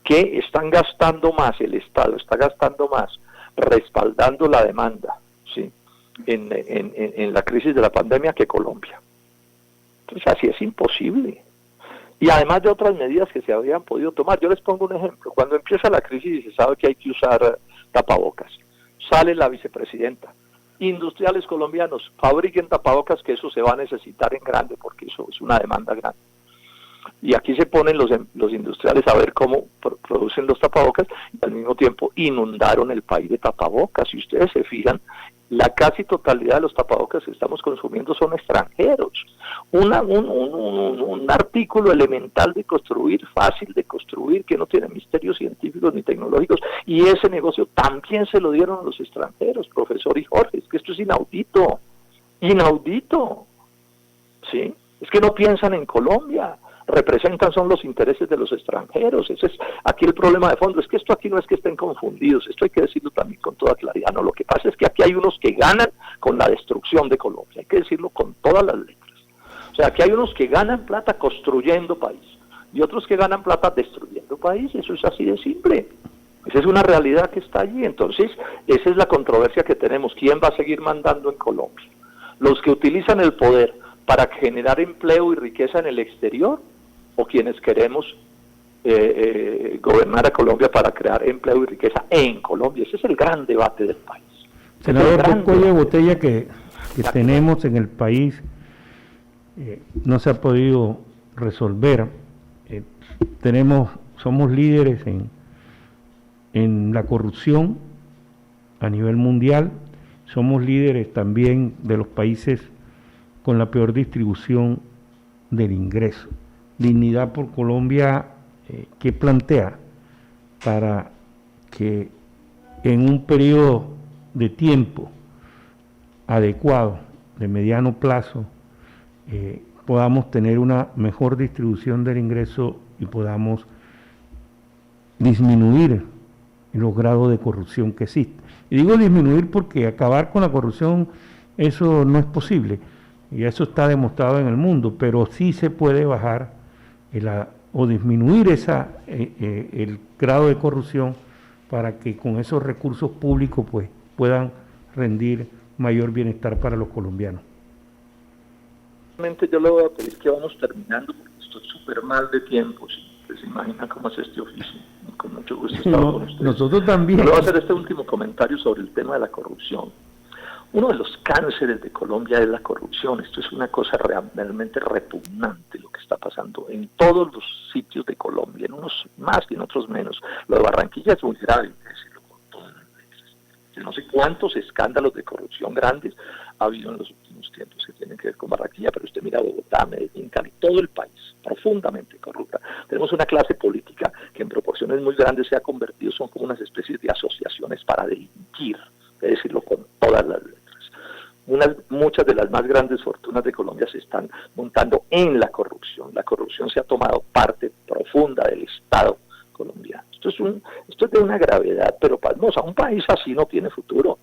S2: que están gastando más, el Estado está gastando más, respaldando la demanda, ¿sí?, en la crisis de la pandemia que Colombia. Entonces así es imposible. Y además de otras medidas que se habían podido tomar. Yo les pongo un ejemplo. Cuando empieza la crisis y se sabe que hay que usar tapabocas, sale la vicepresidenta: industriales colombianos, fabriquen tapabocas, que eso se va a necesitar en grande, porque eso es una demanda grande. Y aquí se ponen los industriales a ver cómo producen los tapabocas, y al mismo tiempo inundaron el país de tapabocas. Si ustedes se fijan, la casi totalidad de los tapabocas que estamos consumiendo son extranjeros. Un artículo elemental de construir, fácil de construir, que no tiene misterios científicos ni tecnológicos, y ese negocio también se lo dieron a los extranjeros, profesor y Jorge. Es que esto es inaudito, ¿sí? Es que no piensan en Colombia, representan son los intereses de los extranjeros. Ese es aquí el problema de fondo. Es que esto aquí no es que estén confundidos, esto hay que decirlo también con toda claridad. No, lo que pasa es que aquí hay unos que ganan con la destrucción de Colombia, hay que decirlo con todas las letras. O sea, aquí hay unos que ganan plata construyendo país y otros que ganan plata destruyendo país. Eso es así de simple. Esa es una realidad que está allí. Entonces, esa es la controversia que tenemos. ¿Quién va a seguir mandando en Colombia? ¿Los que utilizan el poder para generar empleo y riqueza en el exterior, o quienes queremos gobernar a Colombia para crear empleo y riqueza en Colombia? Ese es el gran debate del país.
S1: Senador, el cuello de botella que tenemos en el país no se ha podido resolver. Somos líderes en la corrupción a nivel mundial, somos líderes también de los países con la peor distribución del ingreso. Dignidad por Colombia, ¿qué plantea para que en un periodo de tiempo adecuado, de mediano plazo, podamos tener una mejor distribución del ingreso y podamos disminuir los grados de corrupción que existen? Y digo disminuir porque acabar con la corrupción, eso no es posible, y eso está demostrado en el mundo, pero sí se puede bajar o disminuir el grado de corrupción para que con esos recursos públicos pues puedan rendir mayor bienestar para los colombianos.
S2: Yo le voy a pedir que vamos terminando, porque estoy súper mal de tiempo. ¿Sí? Se imagina cómo es este oficio. Con mucho gusto estar con ustedes.
S1: Nosotros también.
S2: Yo le voy a hacer este último comentario sobre el tema de la corrupción. Uno de los cánceres de Colombia es la corrupción. Esto es una cosa realmente repugnante lo que está pasando en todos los sitios de Colombia, en unos más y en otros menos. Lo de Barranquilla es muy grave, hay que decirlo con todas las letras. No sé cuántos escándalos de corrupción grandes ha habido en los últimos tiempos que tienen que ver con Barranquilla, pero usted mira Bogotá, Medellín, Cali, todo el país profundamente corrupta. Tenemos una clase política que en proporciones muy grandes se ha convertido, son como unas especies de asociaciones para delinquir, hay que decirlo con todas las letras. Muchas de las más grandes fortunas de Colombia se están montando en la corrupción. La corrupción se ha tomado parte profunda del Estado colombiano. Esto es de una gravedad, pero pasmosa. Un país así no tiene futuro.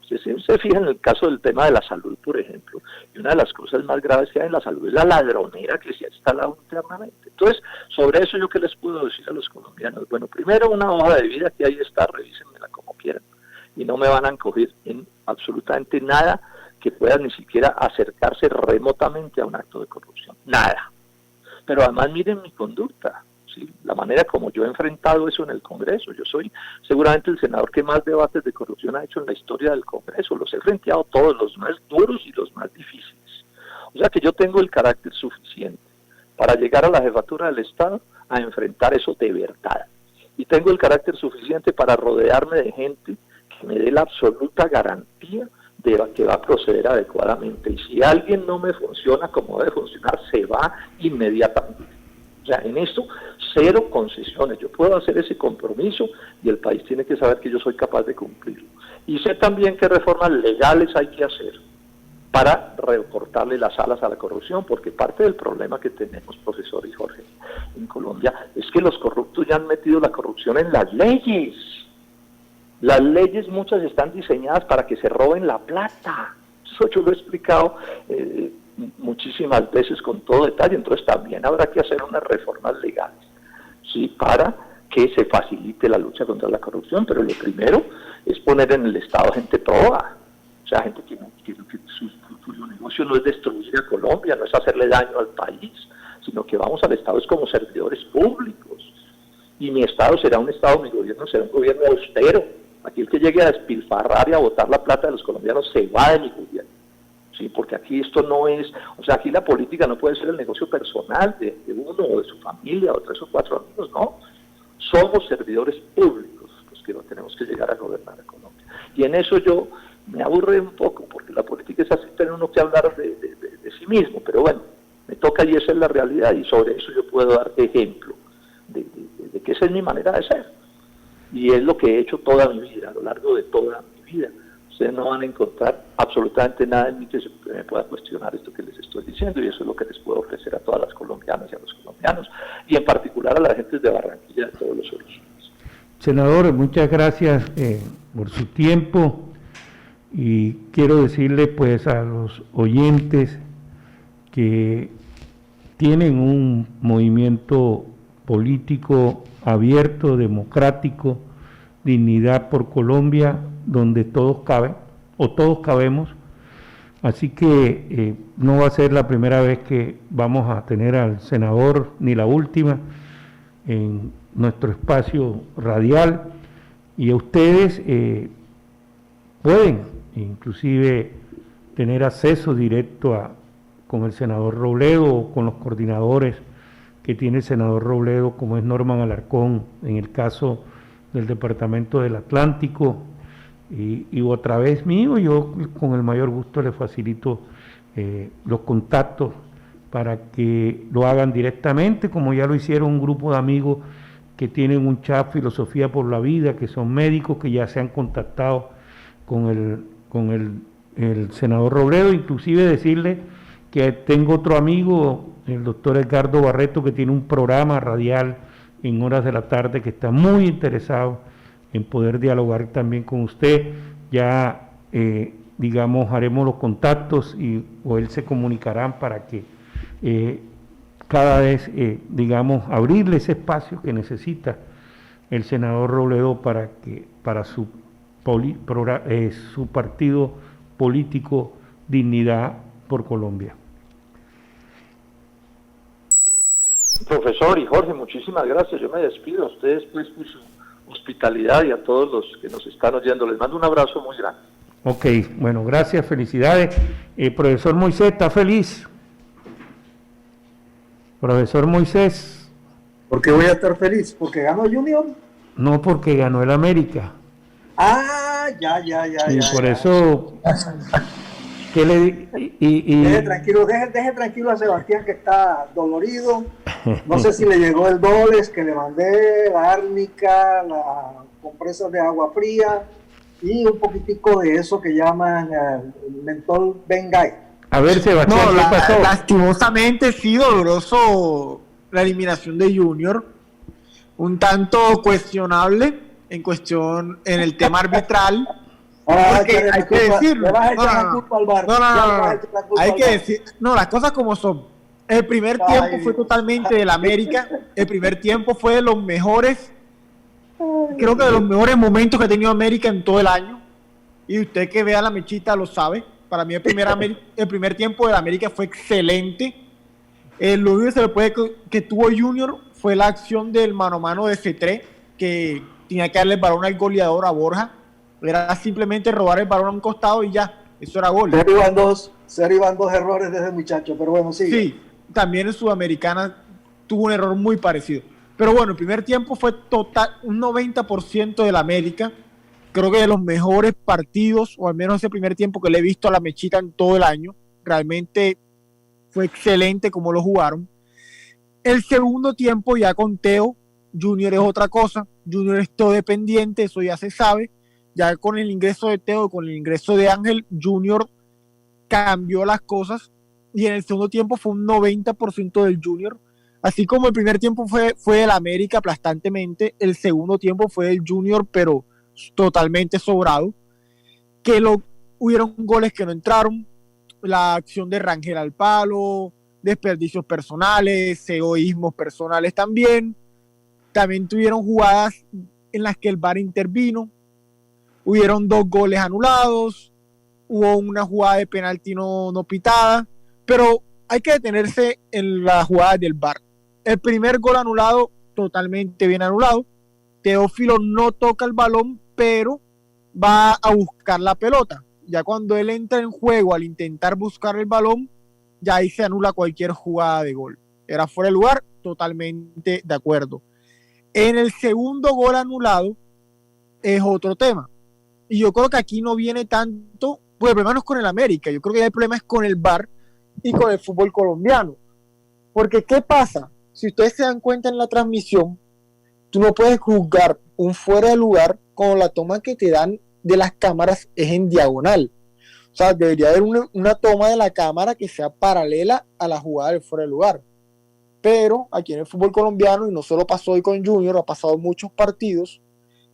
S2: Usted se fija en el caso del tema de la salud, por ejemplo, y una de las cosas más graves que hay en la salud es la ladronera que se ha instalado internamente. Entonces, sobre eso yo qué les puedo decir a los colombianos. Bueno, primero una hoja de vida que ahí está, revísenmela como quieran, y no me van a encoger en absolutamente nada que pueda ni siquiera acercarse remotamente a un acto de corrupción, nada. Pero además miren mi conducta, ¿sí? La manera como yo he enfrentado eso en el Congreso. Yo soy seguramente el senador que más debates de corrupción ha hecho en la historia del Congreso. Los he enfrentado todos, los más duros y los más difíciles. O sea que yo tengo el carácter suficiente para llegar a la jefatura del Estado a enfrentar eso de verdad. Y tengo el carácter suficiente para rodearme de gente que me dé la absoluta garantía de que va a proceder adecuadamente. Y si alguien no me funciona como debe funcionar, se va inmediatamente. O sea, en esto, cero concesiones. Yo puedo hacer ese compromiso y el país tiene que saber que yo soy capaz de cumplirlo. Y sé también qué reformas legales hay que hacer para recortarle las alas a la corrupción, porque parte del problema que tenemos, profesor y Jorge, en Colombia, es que los corruptos ya han metido la corrupción en las leyes. Las leyes muchas están diseñadas para que se roben la plata. Eso yo lo he explicado muchísimas veces con todo detalle. Entonces también habrá que hacer unas reformas legales, ¿sí?, para que se facilite la lucha contra la corrupción. Pero lo primero es poner en el Estado gente proba, o sea, gente que cuyo negocio no es destruir a Colombia, no es hacerle daño al país, sino que vamos al Estado es como servidores públicos. Y mi Estado será un Estado, mi gobierno será un gobierno austero. Aquí el que llegue a despilfarrar y a botar la plata de los colombianos se va de mi gobierno. Sí, porque aquí esto no es, o sea, aquí la política no puede ser el negocio personal de uno o de su familia o 3 o 4 amigos, no. Somos servidores públicos los que no tenemos que llegar a gobernar a Colombia. Y en eso yo me aburre un poco, porque la política es así, tener uno que hablar de sí mismo, pero bueno, me toca y esa es la realidad, y sobre eso yo puedo dar ejemplo de que esa es mi manera de ser. Y es lo que he hecho toda mi vida, a lo largo de toda mi vida. Ustedes no van a encontrar absolutamente nada en mí que se me pueda cuestionar esto que les estoy diciendo, y eso es lo que les puedo ofrecer a todas las colombianas y a los colombianos, y en particular a las gentes de Barranquilla, de todos los orígenes.
S1: Senador, muchas gracias por su tiempo, y quiero decirle pues a los oyentes que tienen un movimiento político abierto, democrático, Dignidad por Colombia, donde todos caben, o todos cabemos, así que no va a ser la primera vez que vamos a tener al senador, ni la última, en nuestro espacio radial, y a ustedes pueden inclusive tener acceso directo con el senador Robledo o con los coordinadores que tiene el senador Robledo, como es Norman Alarcón, en el caso del Departamento del Atlántico, y otra vez mío, yo con el mayor gusto le facilito los contactos para que lo hagan directamente, como ya lo hicieron un grupo de amigos que tienen un chat Filosofía por la Vida, que son médicos que ya se han contactado con el senador Robledo. Inclusive decirle que tengo otro amigo, el doctor Edgardo Barreto, que tiene un programa radial en horas de la tarde, que está muy interesado en poder dialogar también con usted. Ya, digamos, haremos los contactos o él se comunicarán para que cada vez, digamos, abrirle ese espacio que necesita el senador Robledo para su partido político Dignidad por Colombia.
S2: Profesor y Jorge, muchísimas gracias. Yo me despido a ustedes pues por su hospitalidad y a todos los que nos están oyendo. Les mando un abrazo muy grande.
S1: Ok, bueno, gracias, felicidades. Profesor Moisés, ¿está feliz? Profesor Moisés.
S3: ¿Por qué voy a estar feliz? ¿Porque ganó Junior?
S1: No, porque ganó el América.
S3: Ah, ya.
S1: Y por eso...
S3: Deje tranquilo a Sebastián, que está dolorido. No sé si le llegó el Doles que le mandé, la árnica, la compresa de agua fría y un poquitico de eso que llaman mentol Bengay.
S1: A ver, Sebastián,
S4: ¿qué
S1: pasó?
S4: Lastimosamente sí, doloroso la eliminación de Junior, un tanto cuestionable, en cuestión, en el tema arbitral.
S3: Porque
S4: hay que decirlo. Hay que decir, las cosas como son. El primer tiempo fue totalmente del América. El primer tiempo fue de los mejores, creo que de los mejores momentos que ha tenido América en todo el año. Y usted que vea la mechita lo sabe. Para mí el primer tiempo del América fue excelente. Lo único que se le puede que tuvo Junior fue la acción del mano a mano de C3, que tenía que darle el balón al goleador, a Borja. Era simplemente robar el balón a un costado y ya, eso era gol.
S3: Se iban dos errores de ese muchacho, pero bueno, sigue.
S4: Sí, también en Sudamericana tuvo un error muy parecido. Pero bueno, el primer tiempo fue total, un 90% del América. Creo que de los mejores partidos, o al menos ese primer tiempo que le he visto a la mechita en todo el año. Realmente fue excelente como lo jugaron. El segundo tiempo ya con Teo, Junior es otra cosa. Junior es todo dependiente, eso ya se sabe. Ya con el ingreso de Teo, con el ingreso de Ángel, Junior cambió las cosas. Y en el segundo tiempo fue un 90% del Junior. Así como el primer tiempo fue del América aplastantemente, el segundo tiempo fue del Junior, pero totalmente sobrado. Hubieron goles que no entraron, la acción de Rangel al palo, desperdicios personales, egoísmos personales también. También tuvieron jugadas en las que el VAR intervino. Hubieron 2 goles anulados, hubo una jugada de penalti no pitada, pero hay que detenerse en la jugada del VAR. El primer gol anulado, totalmente bien anulado. Teófilo no toca el balón, pero va a buscar la pelota. Ya cuando él entra en juego al intentar buscar el balón, ya ahí se anula cualquier jugada de gol. Era fuera de lugar, totalmente de acuerdo. En el segundo gol anulado es otro tema. Y yo creo que aquí no viene tanto, pues el problema no es con el América, yo creo que el problema es con el VAR y con el fútbol colombiano. Porque ¿qué pasa? Si ustedes se dan cuenta en la transmisión, tú no puedes juzgar un fuera de lugar con la toma que te dan de las cámaras es en diagonal. O sea, debería haber una toma de la cámara que sea paralela a la jugada del fuera de lugar. Pero aquí en el fútbol colombiano, y no solo pasó hoy con Junior, ha pasado en muchos partidos,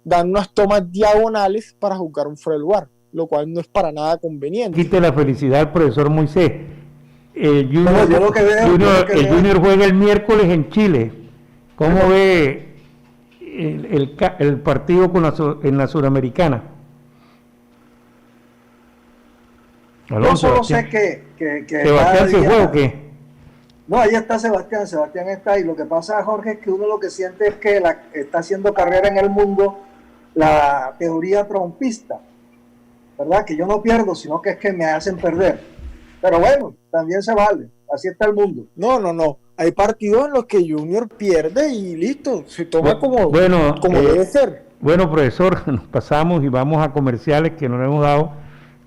S4: dan unas tomas diagonales para juzgar un fuera de lugar, lo cual no es para nada conveniente.
S1: Quite la felicidad al profesor Moisés. El
S3: Junior
S1: juega el miércoles en Chile. ¿Cómo ve el partido en la Suramericana?
S3: Yo solo sé que
S1: ¿Sebastián se fue o qué?
S3: No, ahí está Sebastián está ahí. Lo que pasa, Jorge, es que uno lo que siente es que está haciendo carrera en el mundo la teoría trompista, ¿verdad? Que yo no pierdo, sino que es que me hacen perder. Pero bueno, también se vale, así está el mundo.
S4: No. Hay partidos en los que Junior pierde y listo, se toma como debe ser.
S1: Bueno, profesor, nos pasamos y vamos a comerciales que nos hemos dado.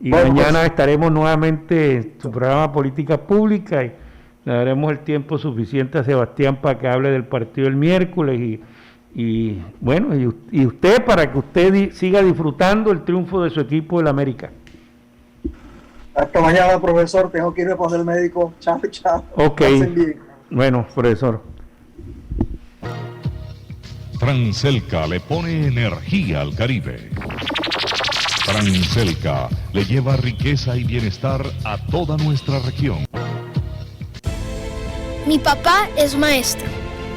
S1: Y mañana estaremos nuevamente en su programa Política Pública y le daremos el tiempo suficiente a Sebastián para que hable del partido el miércoles y usted para que usted siga disfrutando el triunfo de su equipo del América.
S3: Hasta mañana, profesor, tengo que irme por el médico. Chao.
S1: Ok, bueno, profesor.
S5: Transelca le pone energía al Caribe. Transelca le lleva riqueza y bienestar a toda nuestra región.
S6: Mi papá es maestro.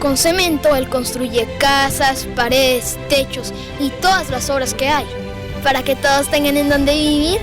S6: Con cemento él construye casas, paredes, techos y todas las obras que hay, para que todos tengan en donde vivir